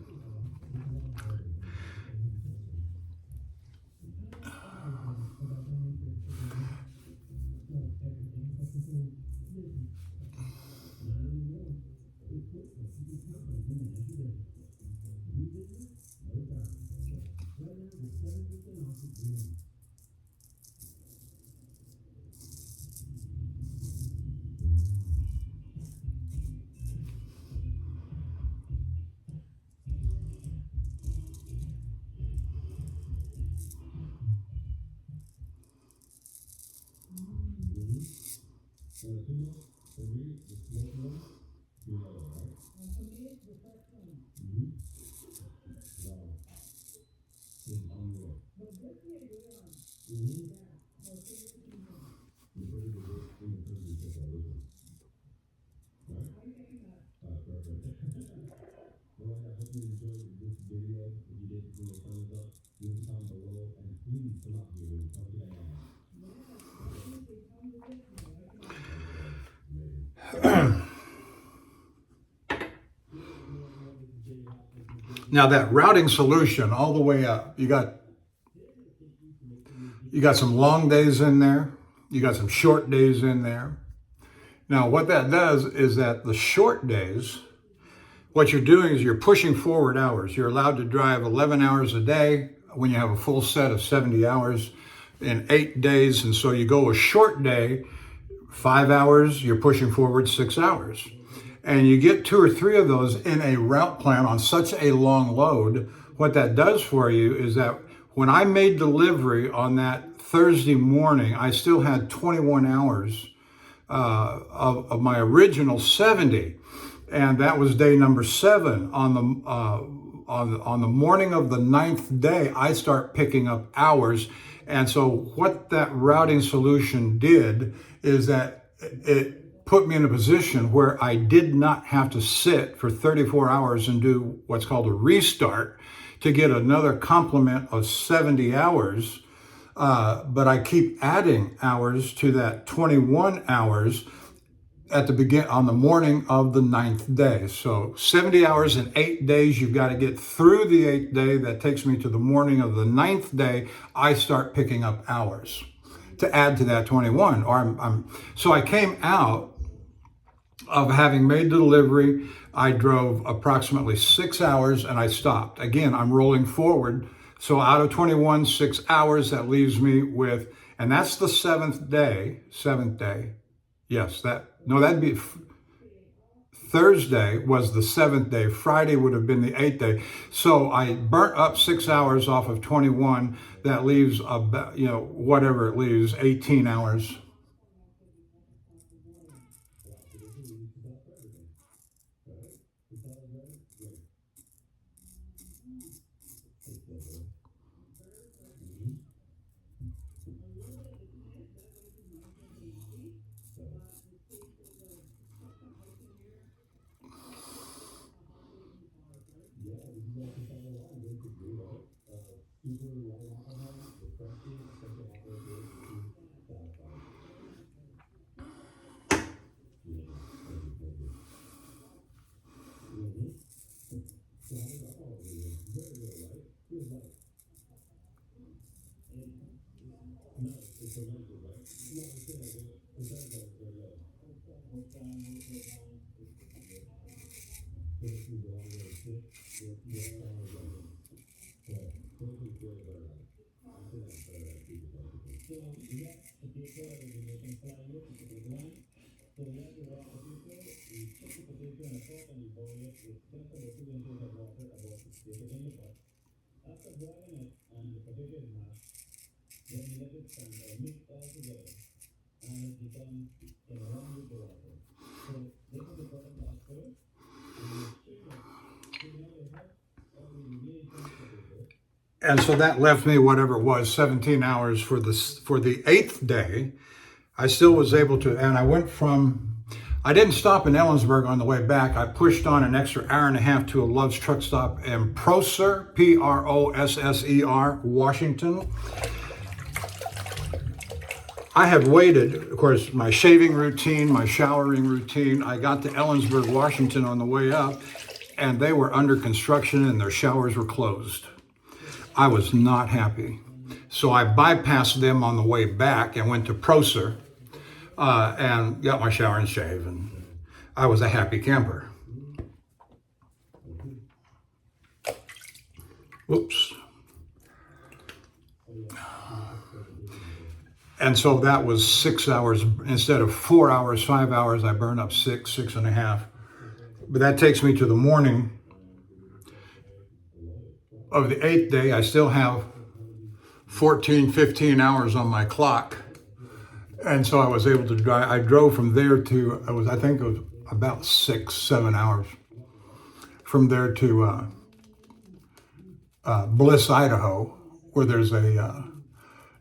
[SPEAKER 1] Now that routing solution all the way up, you got some long days in there, you got some short days in there. Now what that does is that the short days, what you're doing is you're pushing forward hours. You're allowed to drive 11 hours a day when you have a full set of 70 hours in 8 days. And so you go a short day, 5 hours, you're pushing forward 6 hours. And you get 2 or 3 of those in a route plan on such a long load. What that does for you is that when I made delivery on that Thursday morning, I still had 21 hours of my original 70. And that was day number 7. On the morning of the 9th day, I start picking up hours. And so what that routing solution did is that it put me in a position where I did not have to sit for 34 hours and do what's called a restart to get another complement of 70 hours. But I keep adding hours to that 21 hours at the on the morning of the 9th day. So 70 hours in 8 days, you've got to get through the 8th day. That takes me to the morning of the 9th day. I start picking up hours to add to that 21. So I came out of having made the delivery. I drove approximately 6 hours and I stopped. Again, I'm rolling forward. So out of 21, 6 hours, that leaves me with, and that's the 7th day. Yes, that'd be Thursday was the 7th day. Friday would have been the 8th day. So I burnt up 6 hours off of 21. That leaves about, whatever it leaves, 18 hours. And so that left me whatever it was, 17 hours for the 8th day. I still was able to, and I didn't stop in Ellensburg on the way back. I pushed on an extra hour and a half to a Love's truck stop in Prosser, Prosser, Washington. I had waited, of course, my shaving routine, my showering routine. I got to Ellensburg, Washington on the way up, and they were under construction and their showers were closed. I was not happy. So I bypassed them on the way back and went to Prosser and got my shower and shave, and I was a happy camper. Whoops. And so that was 6 hours. Instead of 4 hours, 5 hours, I burned up 6.5. But that takes me to the morning of the 8th day. I still have 14, 15 hours on my clock. And so I was able to drive. I drove from there to, I think it was about 6, 7 hours. From there to Bliss, Idaho, where there's a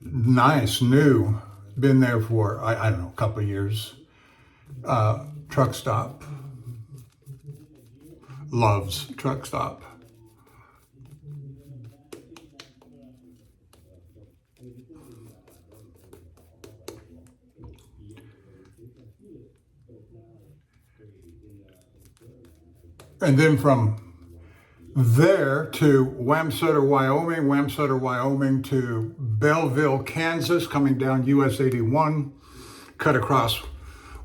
[SPEAKER 1] nice new, been there for, I don't know, a couple of years, truck stop. Love's truck stop. And then from there to Wamsutter, Wyoming to Belleville, Kansas, coming down US 81, cut across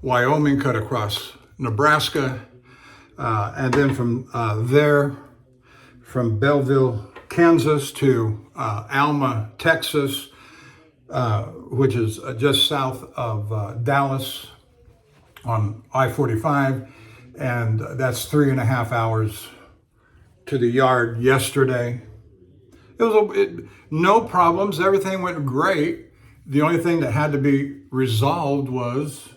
[SPEAKER 1] Wyoming, cut across Nebraska, and then from there, from Belleville, Kansas to Alma, Texas, which is just south of Dallas on I-45, and that's 3.5 hours to the yard yesterday. It was no problems. Everything went great. The only thing that had to be resolved was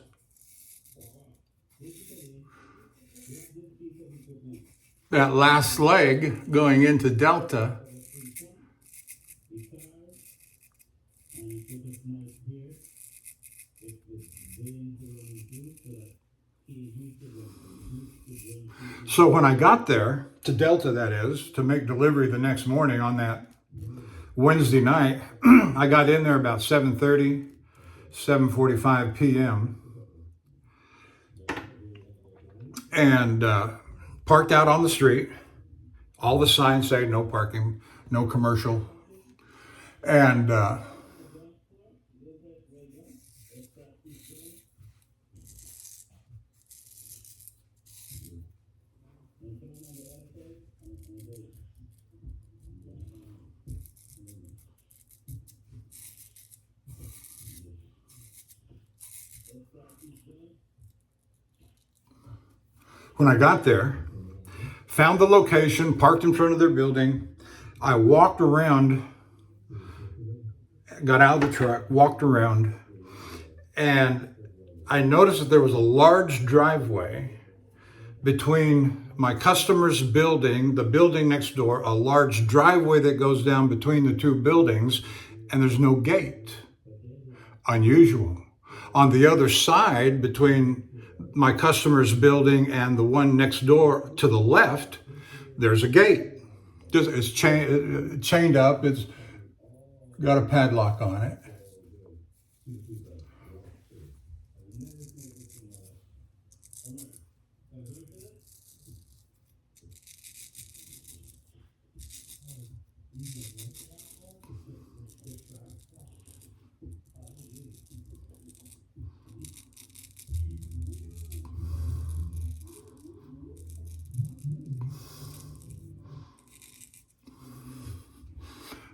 [SPEAKER 1] that last leg going into Delta. So when I got there, to Delta that is, to make delivery the next morning on that Wednesday night, I got in there about 7:30, 7:45 p.m. and parked out on the street. All the signs say no parking, no commercial. And when I got there, found the location, parked in front of their building. I walked around, got out of the truck, walked around, and I noticed that there was a large driveway between my customer's building, the building next door, a large driveway that goes down between the two buildings, and there's no gate. Unusual. On the other side, between my customer's building and the one next door to the left, there's a gate. It's chained up. It's got a padlock on it.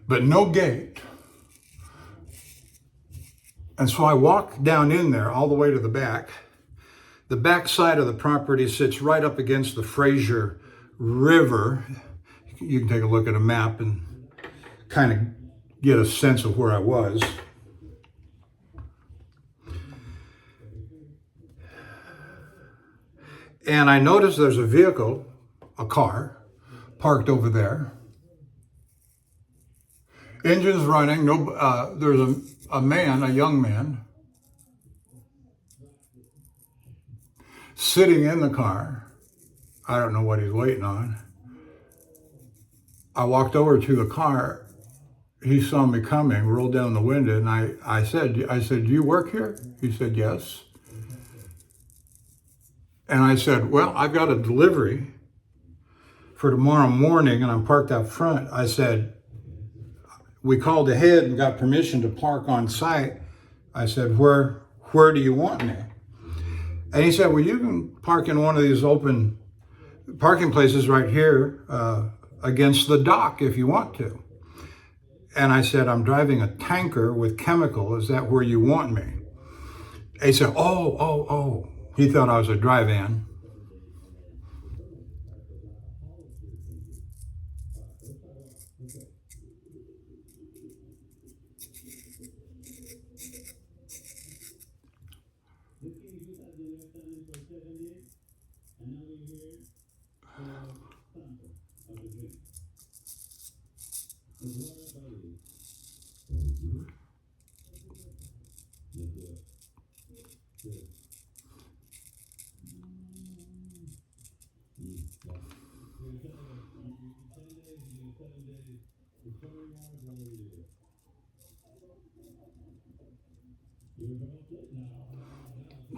[SPEAKER 1] But no gate. And so I walked down in there all the way to the back. The back side of the property sits right up against the Fraser River. You can take a look at a map and kind of get a sense of where I was. And I noticed there's a vehicle, a car, parked over there. Engine's running. There's a man, a young man, sitting in the car. I don't know what he's waiting on. I walked over to the car. He saw me coming, rolled down the window, and I said, "Do you work here?" He said, "Yes." And I said, "Well, I've got a delivery for tomorrow morning, and I'm parked out front." I said, "We called ahead and got permission to park on site." I said, where do you want me? And he said, "Well, you can park in one of these open parking places right here against the dock if you want to." And I said, "I'm driving a tanker with chemical. Is that where you want me?" And he said, oh. He thought I was a drive-in.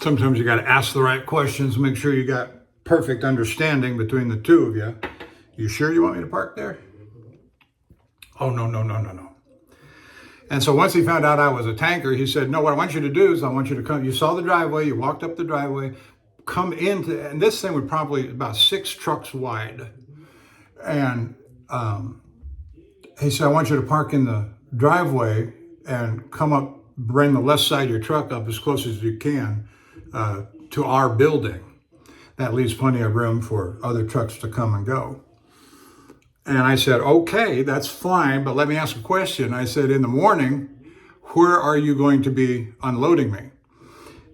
[SPEAKER 1] Sometimes you got to ask the right questions, make sure you got perfect understanding between the two of you. You sure you want me to park there? Oh, no, no, no, no, no. And so once he found out I was a tanker, he said, no, what I want you to do is I want you to come. You saw the driveway, you walked up the driveway, come into, and this thing would probably about 6 trucks wide. And he said, I want you to park in the driveway and come up, bring the left side of your truck up as close as you can to our building. That leaves plenty of room for other trucks to come and go. And I said, okay, that's fine, but let me ask a question. I said, in the morning, where are you going to be unloading me?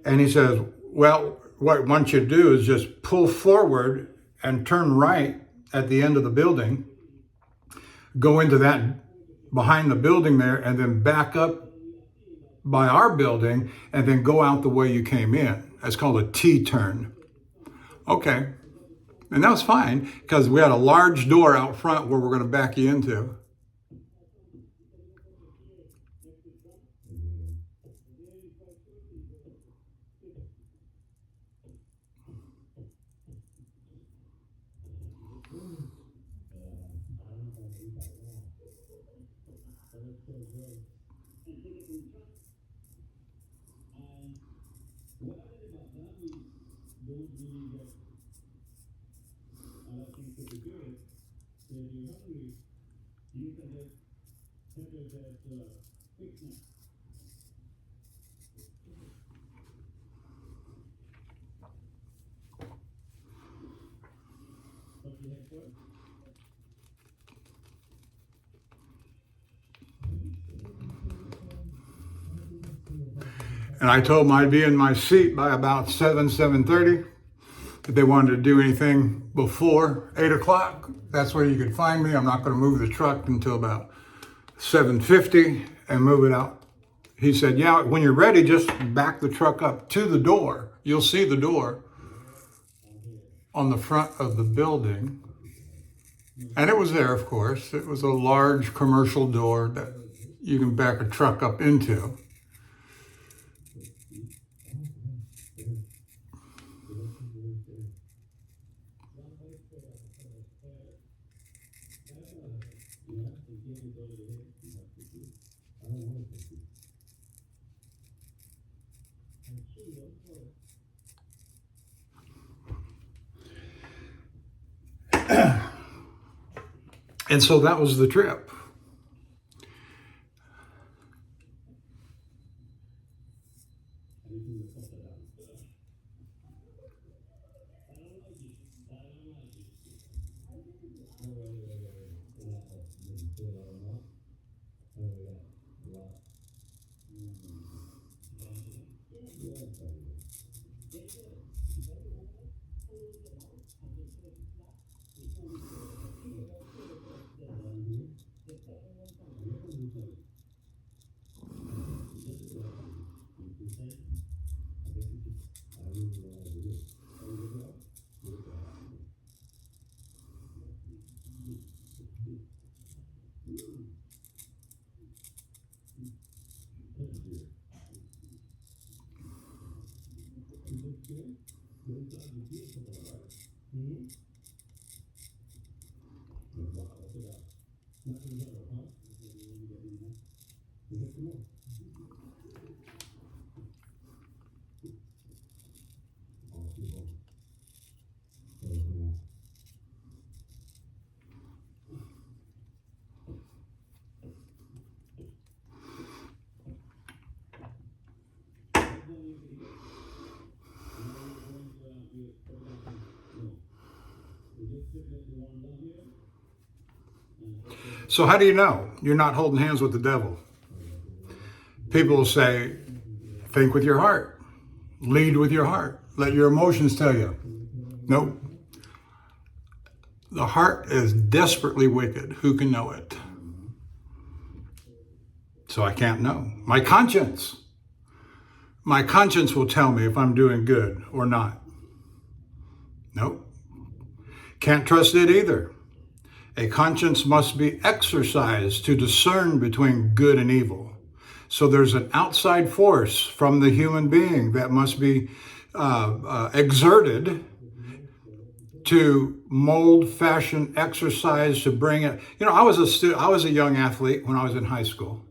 [SPEAKER 1] And he says, well, what I want you to do is just pull forward and turn right at the end of the building, go into that behind the building there, and then back up by our building, and then go out the way you came in. That's called a T-turn. Okay. And that was fine, because we had a large door out front where we're going to back you into. And I told them I'd be in my seat by about 7:30. If they wanted to do anything before 8 o'clock, that's where you could find me. I'm not going to move the truck until about 7:50 and move it out. He said, yeah, when you're ready, just back the truck up to the door. You'll see the door on the front of the building. And it was there, of course. It was a large commercial door that you can back a truck up into. And so that was the trip. So how do you know you're not holding hands with the devil? People will say, think with your heart, lead with your heart, let your emotions tell you. Nope. The heart is desperately wicked. Who can know it? So I can't know. My conscience will tell me if I'm doing good or not. Nope. Can't trust it either. A conscience must be exercised to discern between good and evil. So there's an outside force from the human being that must be exerted to mold, fashion, exercise, to bring it. You know, I was a young athlete when I was in high school.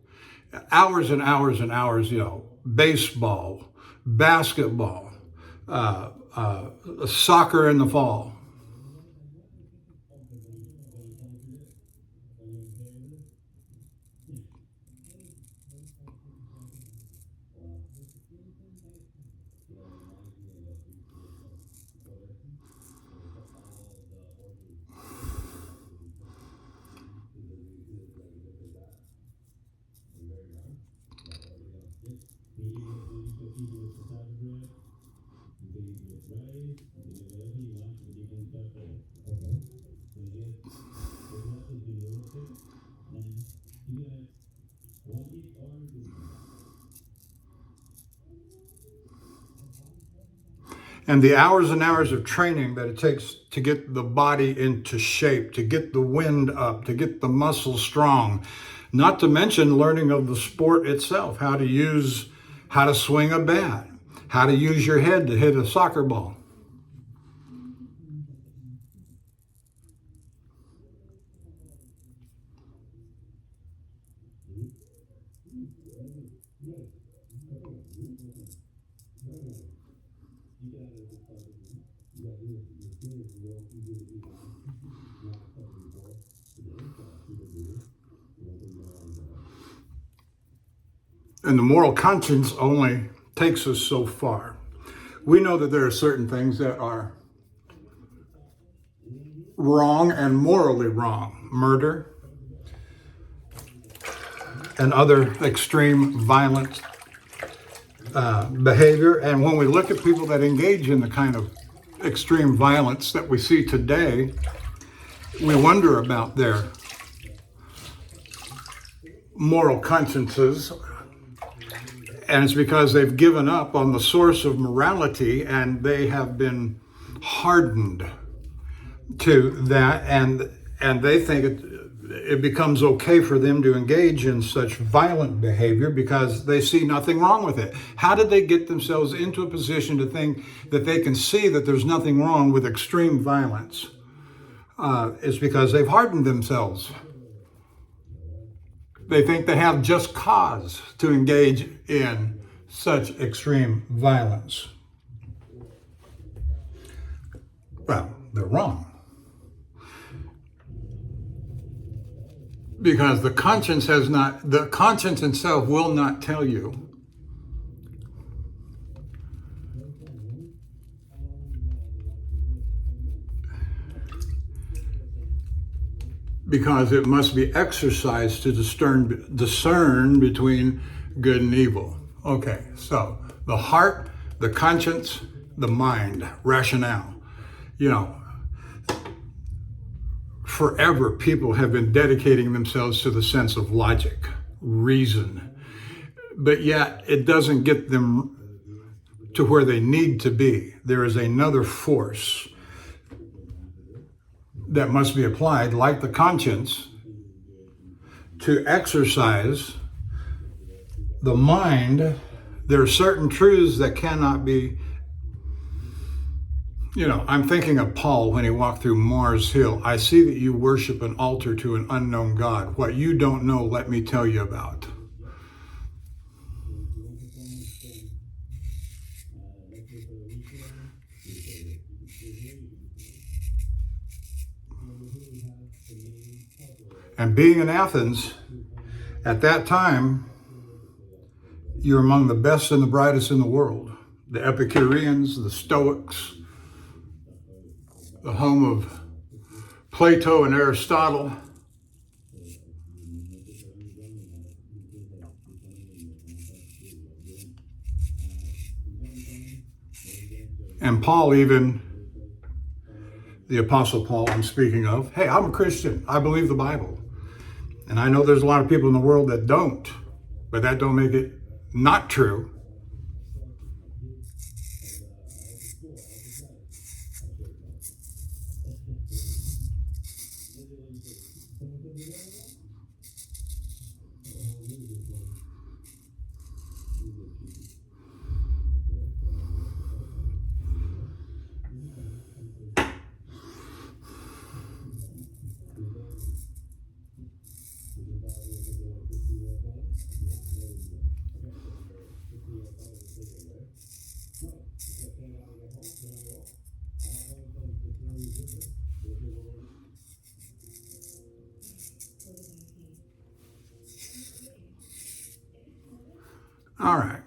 [SPEAKER 1] Hours and hours and hours, you know, baseball, basketball, soccer in the fall. And the hours and hours of training that it takes to get the body into shape, to get the wind up, to get the muscles strong, not to mention learning of the sport itself, how to swing a bat, how to use your head to hit a soccer ball. And the moral conscience only takes us so far. We know that there are certain things that are wrong and morally wrong. Murder and other extreme violent behavior. And when we look at people that engage in the kind of extreme violence that we see today, we wonder about their moral consciences. And it's because they've given up on the source of morality and they have been hardened to that, and they think it becomes okay for them to engage in such violent behavior because they see nothing wrong with it. How did they get themselves into a position to think that they can see that there's nothing wrong with extreme violence? It's because they've hardened themselves. They think they have just cause to engage in such extreme violence. Well, they're wrong. Because the conscience itself will not tell you because it must be exercised to discern between good and evil. Okay, so the heart, the conscience, the mind, rationale. You know, forever people have been dedicating themselves to the sense of logic, reason, but yet it doesn't get them to where they need to be. There is another force that must be applied, like the conscience, to exercise the mind. There are certain truths that cannot be, you know, I'm thinking of Paul when he walked through Mars Hill. I see that you worship an altar to an unknown God. What you don't know, let me tell you about. And being in Athens, at that time, you're among the best and the brightest in the world. The Epicureans, the Stoics, the home of Plato and Aristotle. And Paul even, the Apostle Paul I'm speaking of, hey, I'm a Christian. I believe the Bible. And I know there's a lot of people in the world that don't, but that don't make it not true. All right.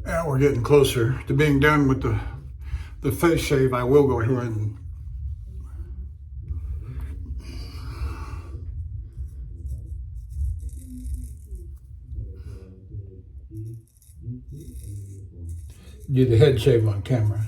[SPEAKER 1] Yeah, we're getting closer to being done with the face shave. I will go ahead and do the head shave on camera.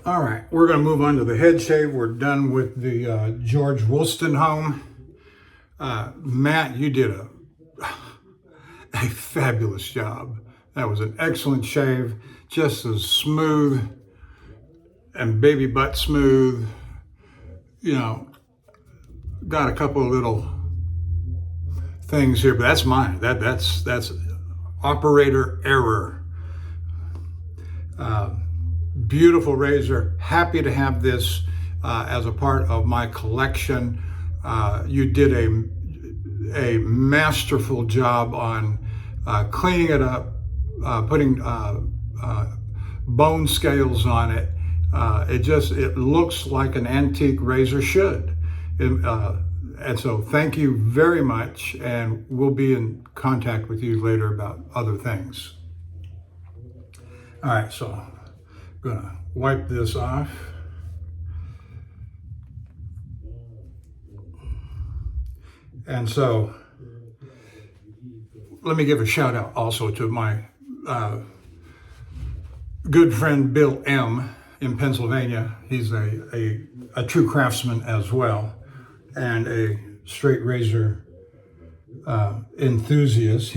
[SPEAKER 1] All right, we're going to move on to the head shave. We're done with the George Wolstenholme. Matt, you did a fabulous job. That was an excellent shave, just as smooth and baby butt smooth. You know, got a couple of little things here, but that's mine. That's operator error. Beautiful razor. Happy to have this as a part of my collection. You did a masterful job on cleaning it up, putting bone scales on it. It looks like an antique razor should. And so thank you very much, and we'll be in contact with you later about other things. All right, so I'm gonna wipe this off. And so let me give a shout out also to my good friend Bill M. in Pennsylvania. He's a true craftsman as well, and a straight razor enthusiast.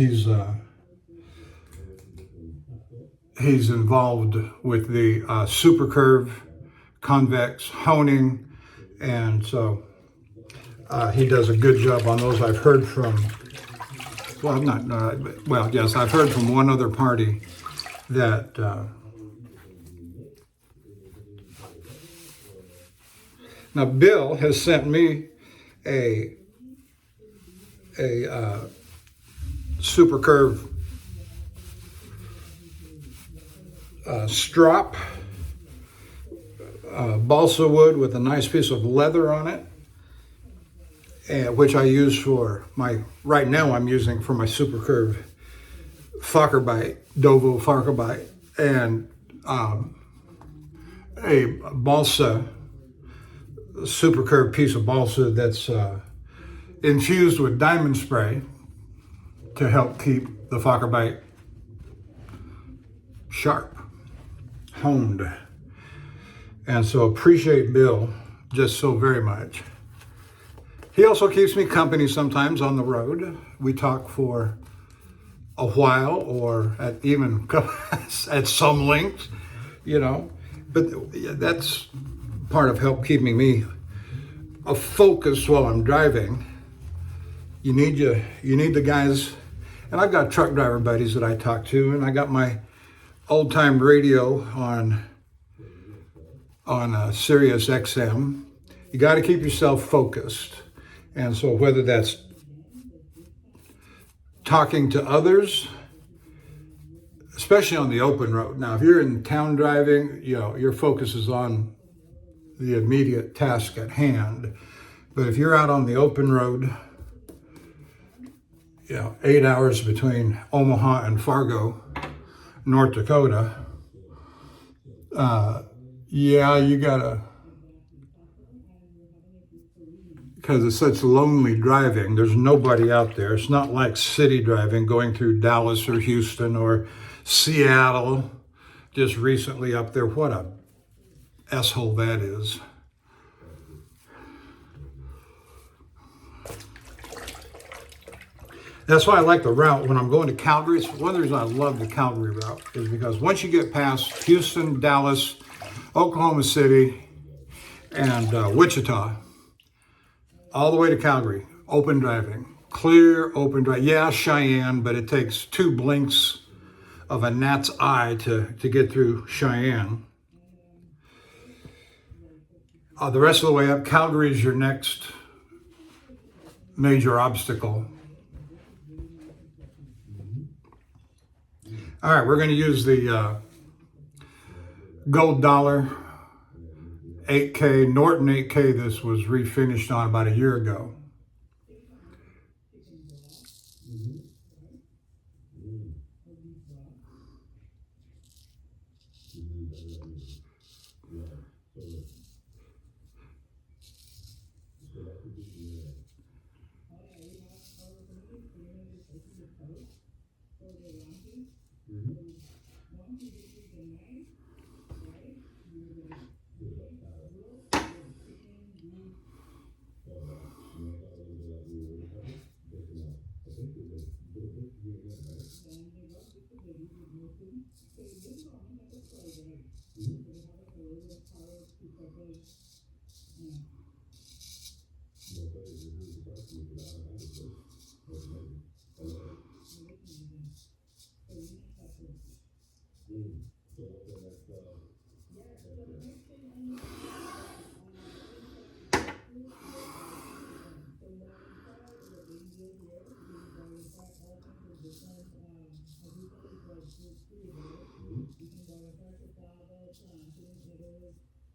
[SPEAKER 1] He's involved with the super curve, convex, honing, and so he does a good job on those. I've heard from, yes, I've heard from one other party that Now, Bill has sent me a super curve strop, balsa wood with a nice piece of leather on it, which I use for right now I'm using for my super curve Fokker bite, Dovo Fokker bite, and a balsa, super curved piece of balsa that's infused with diamond spray to help keep the Fokker bite sharp, honed. And so appreciate Bill just so very much. He also keeps me company sometimes on the road. We talk for a while, or at some length, but that's part of help keeping me focused while I'm driving. You need the guys, and I've got truck driver buddies that I talk to, and I got my old time radio on Sirius XM. You got to keep yourself focused, and so whether that's talking to others, especially on the open road. Now, if you're in town driving, your focus is on the immediate task at hand. But if you're out on the open road, 8 hours between Omaha and Fargo, North Dakota, you gotta, because it's such lonely driving. There's nobody out there. It's not like city driving, going through Dallas or Houston or Seattle. Just recently up there. What a S-hole that is. That's why I like the route when I'm going to Calgary. It's one of the reasons I love the Calgary route is because once you get past Houston, Dallas, Oklahoma City, and Wichita, all the way to Calgary, open driving, clear open drive. Yeah, Cheyenne, but it takes 2 blinks of a gnat's eye to get through Cheyenne. The rest of the way up, Calgary is your next major obstacle. All right, we're going to use the Gold Dollar 8K, Norton 8K. This was refinished on about a year ago.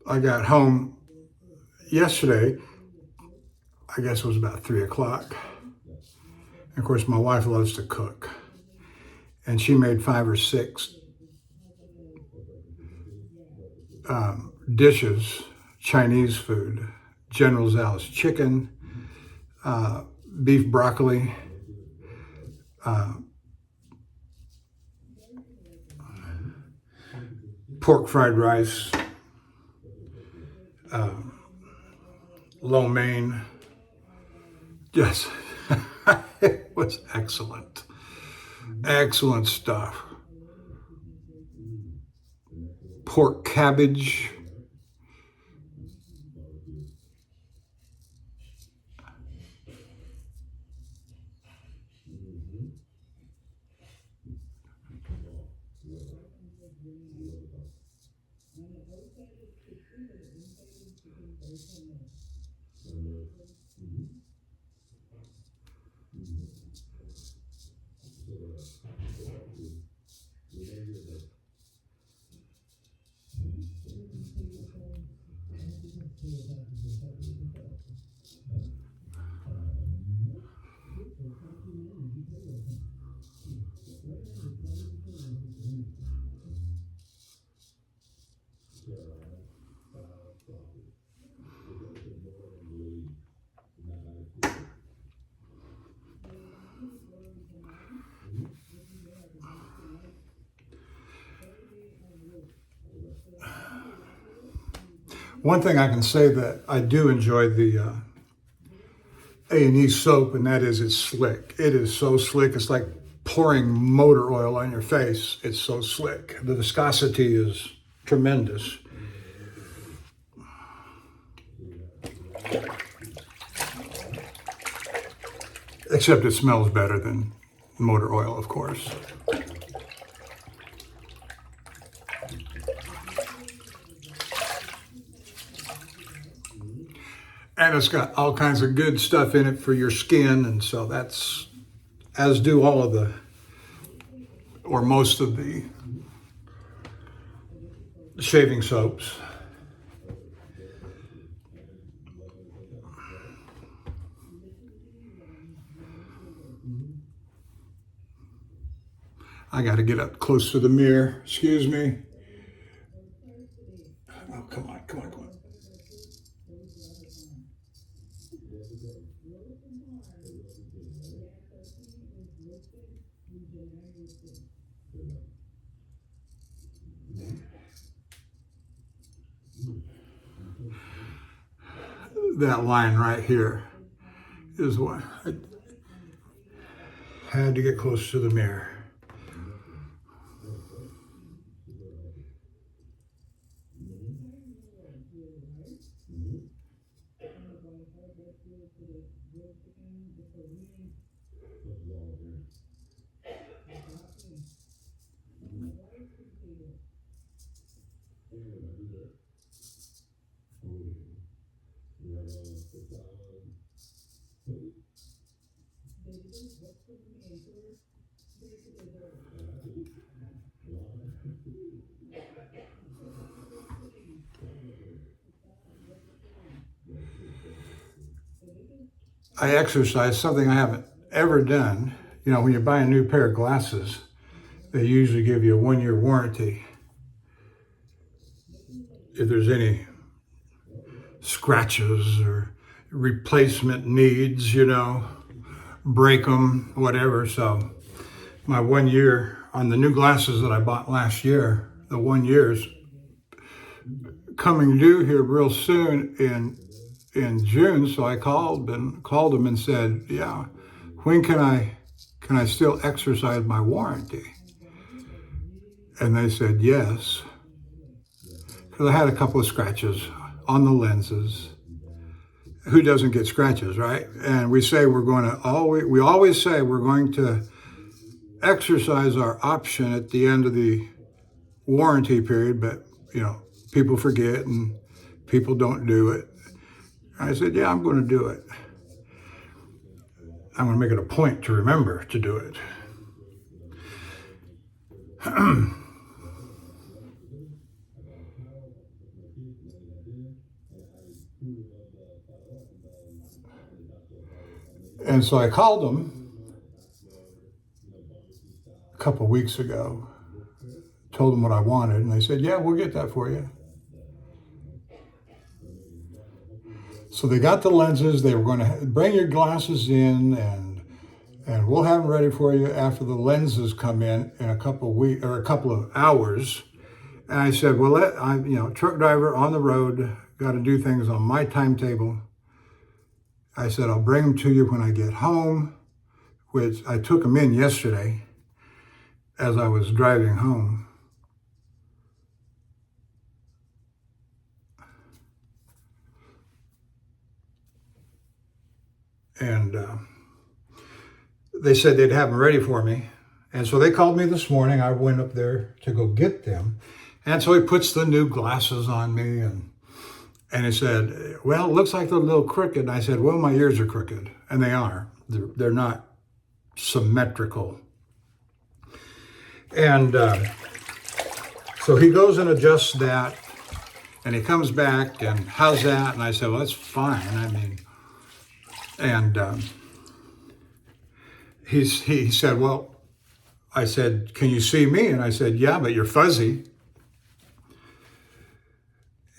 [SPEAKER 1] I got home yesterday, I guess it was about 3 o'clock. And of course, my wife loves to cook. And she made 5 or 6 dishes, Chinese food, General Tso's chicken, beef broccoli, pork fried rice, lo mein. Yes, it was excellent. Excellent stuff. Pork cabbage. One thing I can say that I do enjoy the A&E soap, and that is it's slick. It is so slick. It's like pouring motor oil on your face. It's so slick. The viscosity is tremendous. Except it smells better than motor oil, of course. And it's got all kinds of good stuff in it for your skin, and so that's, as do all of the, or most of the shaving soaps. I got to get up close to the mirror. Excuse me. Oh, come on, come on, come on. That line right here is what I had to get close to the mirror. I exercise, something I haven't ever done. You know, when you buy a new pair of glasses, they usually give you a 1-year warranty. If there's any scratches or replacement needs, you know, break them, whatever. So my 1 year on the new glasses that I bought last year, the 1 year's coming due here real soon in June. So I called them and said, yeah, when can I still exercise my warranty? And they said yes, because I had a couple of scratches on the lenses. Who doesn't get scratches, right? And we say we always say we're going to exercise our option at the end of the warranty period, but you know, people forget and people don't do it. I said, yeah, I'm going to do it. I'm going to make it a point to remember to do it. And so I called them a couple of weeks ago, told them what I wanted, and they said, yeah, we'll get that for you. So they got the lenses. They were going to bring your glasses in, and we'll have them ready for you after the lenses come in a couple of weeks or a couple of hours. And I said, well, I'm truck driver on the road, got to do things on my timetable. I said, I'll bring them to you when I get home, which I took them in yesterday as I was driving home. And they said they'd have them ready for me. And so they called me this morning. I went up there to go get them. And so he puts the new glasses on me, and he said, well, it looks like they're a little crooked. And I said, well, my ears are crooked. And they are. They're not symmetrical. And so he goes and adjusts that, and he comes back, and how's that? And I said, well, that's fine. I mean, and he said, well, I said, can you see me? And I said, yeah, but you're fuzzy.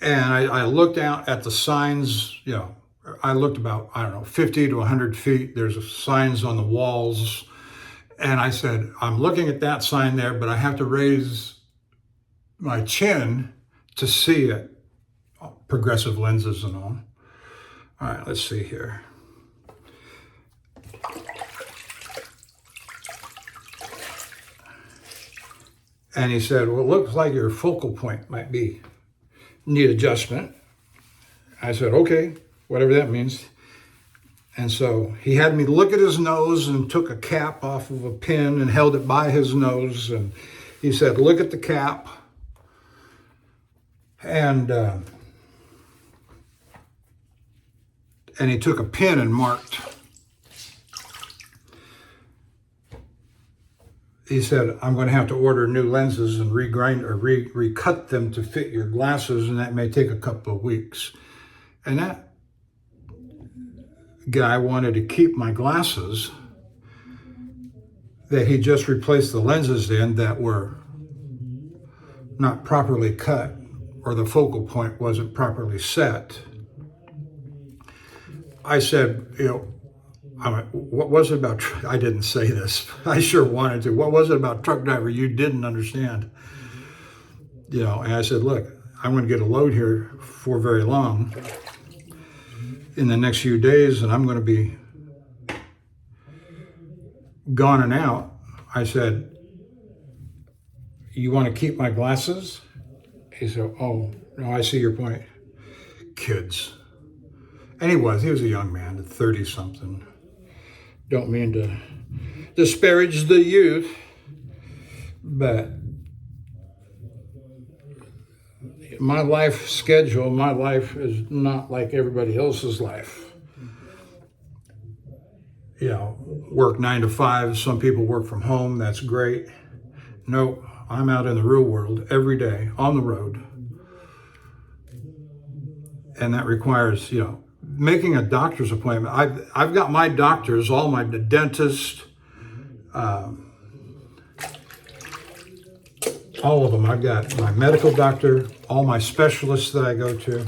[SPEAKER 1] And I looked out at the signs, you know, I looked about, 50 to 100 feet. There's signs on the walls. And I said, I'm looking at that sign there, but I have to raise my chin to see it progressive lenses and all. All right, let's see here. And he said, well, it looks like your focal point might need adjustment. I said, okay, whatever that means. And so he had me look at his nose and took a cap off of a pin and held it by his nose. And he said, look at the cap. And he took a pin and marked. He said, I'm going to have to order new lenses and recut them to fit your glasses, and that may take a couple of weeks. And that guy wanted to keep my glasses that he just replaced the lenses in that were not properly cut, or the focal point wasn't properly set. I said, what was it about, I didn't say this, I sure wanted to, what was it about truck driver you didn't understand? And I said, look, I'm going to get a load here for very long in the next few days, and I'm going to be gone and out. I said, you want to keep my glasses? He said, oh, no, I see your point. Kids. And he was a young man, 30-something. Don't mean to disparage the youth, but my life schedule, my life is not like everybody else's life. Work 9 to 5. Some people work from home. That's great. No, I'm out in the real world every day on the road. And that requires, making a doctor's appointment. I've got my doctors, all my dentist, all of them. I've got my medical doctor, all my specialists that I go to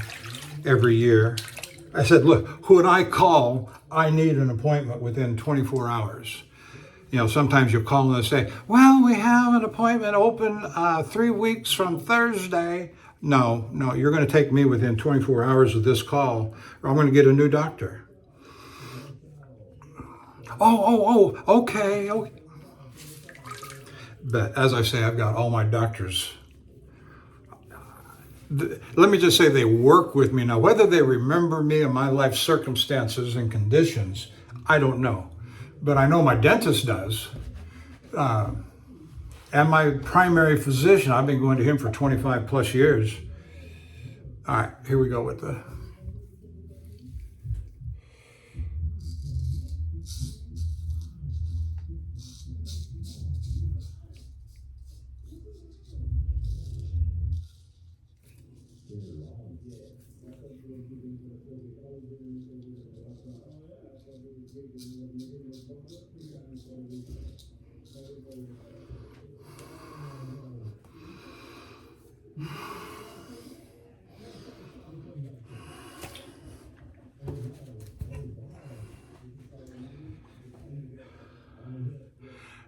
[SPEAKER 1] every year. I said, look, when I call, I need an appointment within 24 hours. Sometimes you'll call and they'll say, well, we have an appointment open 3 weeks from Thursday. No, you're going to take me within 24 hours of this call, or I'm going to get a new doctor. Okay. But as I say, I've got all my doctors. Let me just say they work with me. Now, whether they remember me and my life circumstances and conditions, I don't know. But I know my dentist does. And my primary physician, I've been going to him for 25 plus years. All right, here we go with the...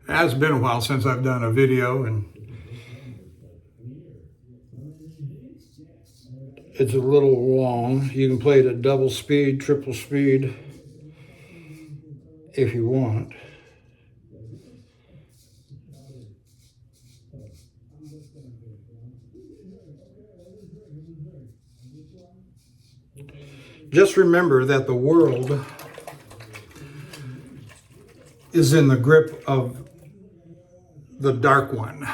[SPEAKER 1] It has been a while since I've done a video, and it's a little long. You can play it at double speed, triple speed, if you want. Just remember that the world is in the grip of the dark one,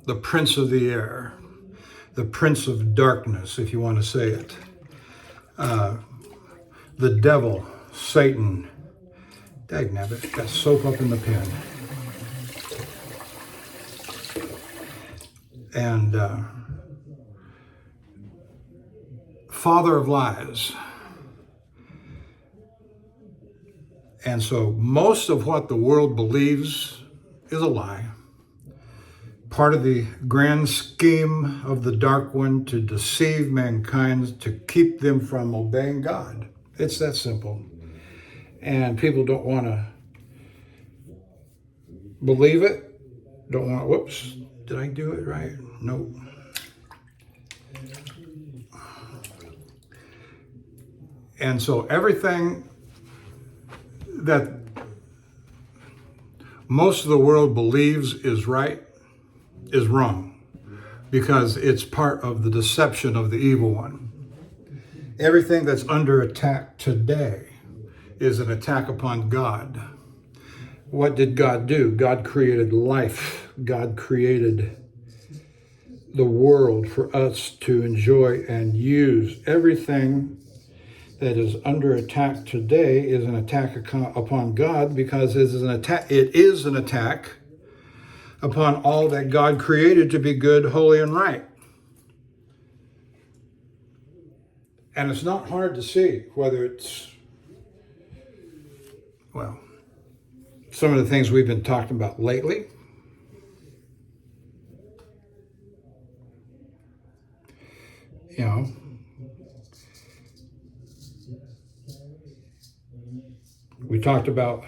[SPEAKER 1] the prince of the air, the prince of darkness, if you want to say it. The devil, Satan. Dagnabbit, got soap up in the pen. And father of lies. And so most of what the world believes is a lie. Part of the grand scheme of the dark one to deceive mankind, to keep them from obeying God. It's that simple. And people don't want to believe it. Don't want, whoops, did I do it right? Nope. And so everything that most of the world believes is right is wrong, because it's part of the deception of the evil one. Everything that's under attack today is an attack upon God. What did God do? God created life. God created the world for us to enjoy and use. Everything that is under attack today is an attack upon God, because it is an attack upon all that God created to be good, holy, and right. And it's not hard to see whether it's, well, some of the things we've been talking about lately. You know, we talked about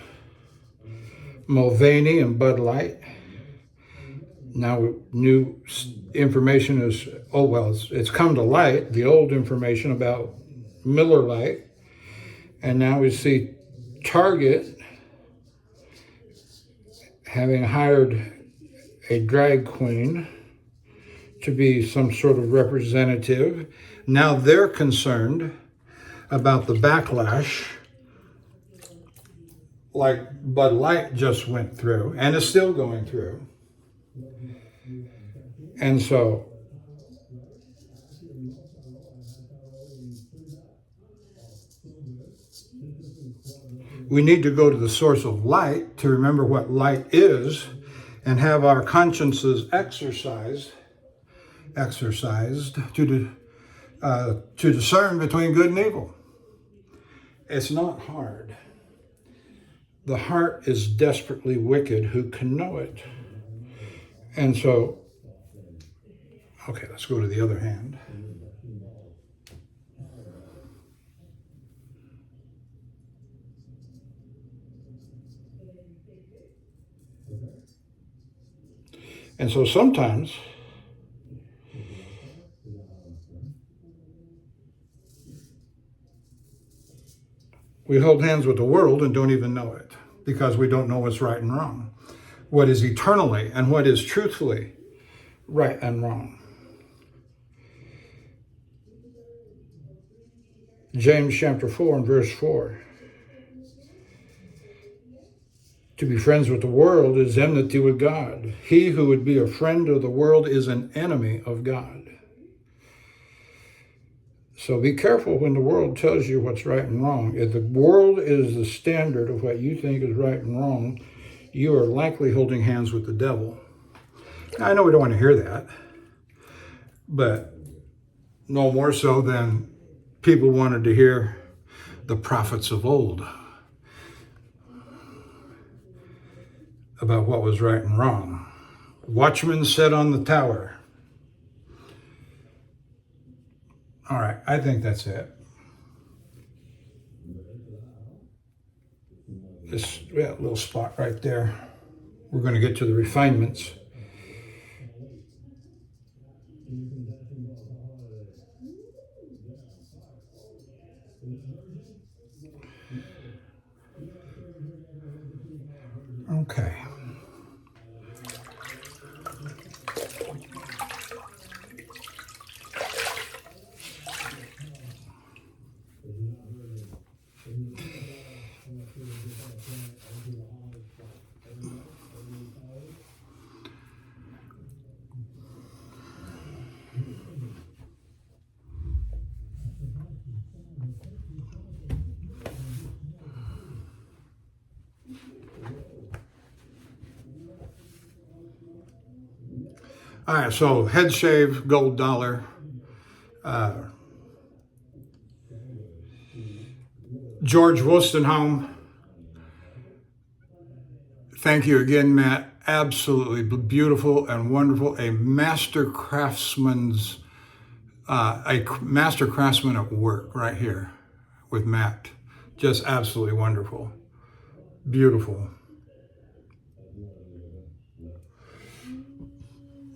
[SPEAKER 1] Mulvaney and Bud Light. Now new information is, it's come to light, the old information about Miller Lite. And now we see Target having hired a drag queen to be some sort of representative. Now they're concerned about the backlash like Bud Light just went through and is still going through. And so we need to go to the source of light to remember what light is, and have our consciences exercised to discern between good and evil. It's not hard. The heart is desperately wicked. Who can know it? And so, okay, let's go to the other hand. And so sometimes we hold hands with the world and don't even know it, because we don't know what's right and wrong, what is eternally and what is truthfully right and wrong. James chapter 4 and verse 4. To be friends with the world is enmity with God. He who would be a friend of the world is an enemy of God. So be careful when the world tells you what's right and wrong. If the world is the standard of what you think is right and wrong, you are likely holding hands with the devil. Now, I know we don't want to hear that, but no more so than people wanted to hear the prophets of old about what was right and wrong. Watchmen said on the tower. All right, I think that's it. This little spot right there. We're going to get to the refinements. Okay. All right, so head shave, gold dollar. George Wostenholm. Thank you again, Matt. Absolutely beautiful and wonderful. A master craftsman at work right here with Matt. Just absolutely wonderful. Beautiful.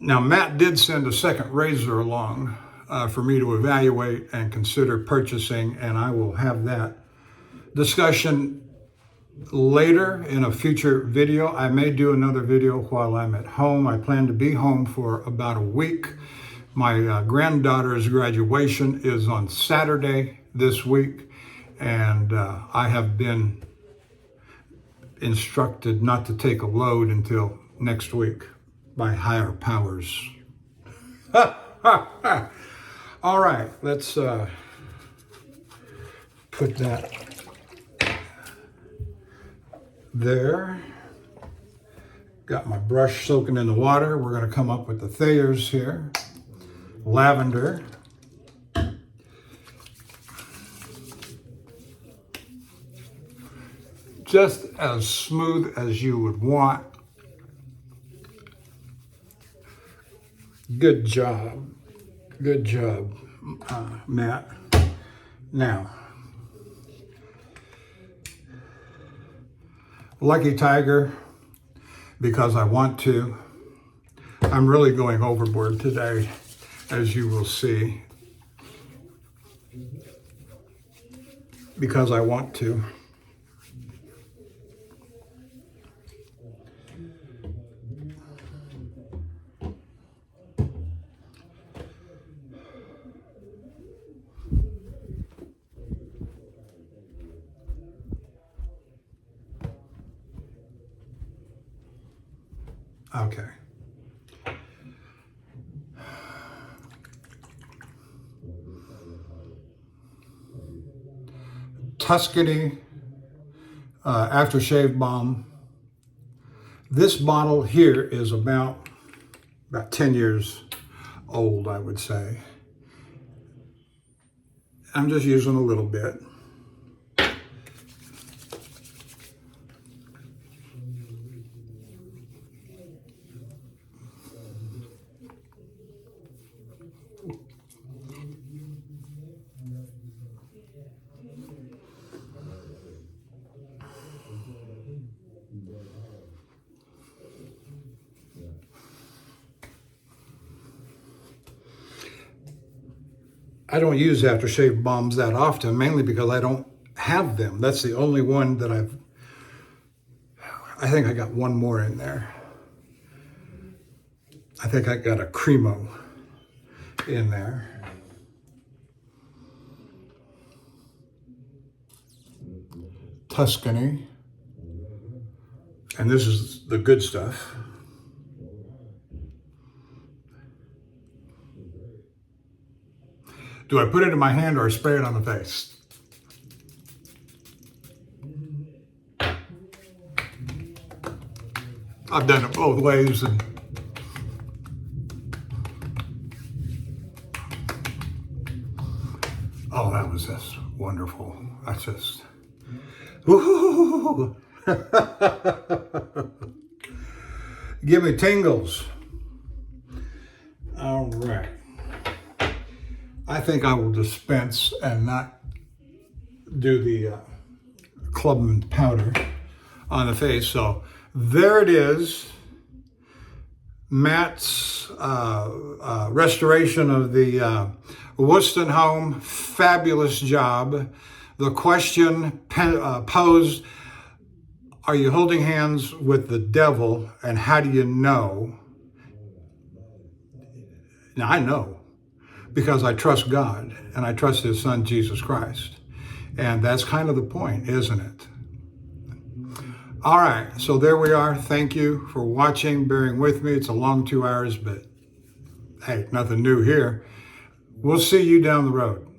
[SPEAKER 1] Now, Matt did send a second razor along for me to evaluate and consider purchasing, and I will have that discussion later in a future video. I may do another video while I'm at home. I plan to be home for about a week. My granddaughter's graduation is on Saturday this week, and I have been instructed not to take a load until next week by higher powers. All right, let's put that there. Got my brush soaking in the water. We're going to come up with the Thayers here. Lavender. Just as smooth as you would want. Good job. Good job, Matt. Now, Lucky Tiger, because I want to. I'm really going overboard today, as you will see, because I want to. Okay. Tuscany aftershave balm. This bottle here is about 10 years old, I would say. I'm just using a little bit. I don't use aftershave balms that often, mainly because I don't have them. That's the only one that I think I got one more in there. I think I got a Cremo in there. Tuscany. And this is the good stuff. Do I put it in my hand or spray it on the face? I've done it both ways, and oh, that was just wonderful. I just, woo-hoo-hoo-hoo-hoo. Give me tingles. All right. I think I will dispense and not do the club powder on the face. So there it is. Matt's restoration of the WOSTENHOLM. Fabulous job. The question posed, are you holding hands with the devil, and how do you know? Now, I know, because I trust God and I trust his son, Jesus Christ. And that's kind of the point, isn't it? All right, so there we are. Thank you for watching, bearing with me. It's a long 2 hours, but hey, nothing new here. We'll see you down the road.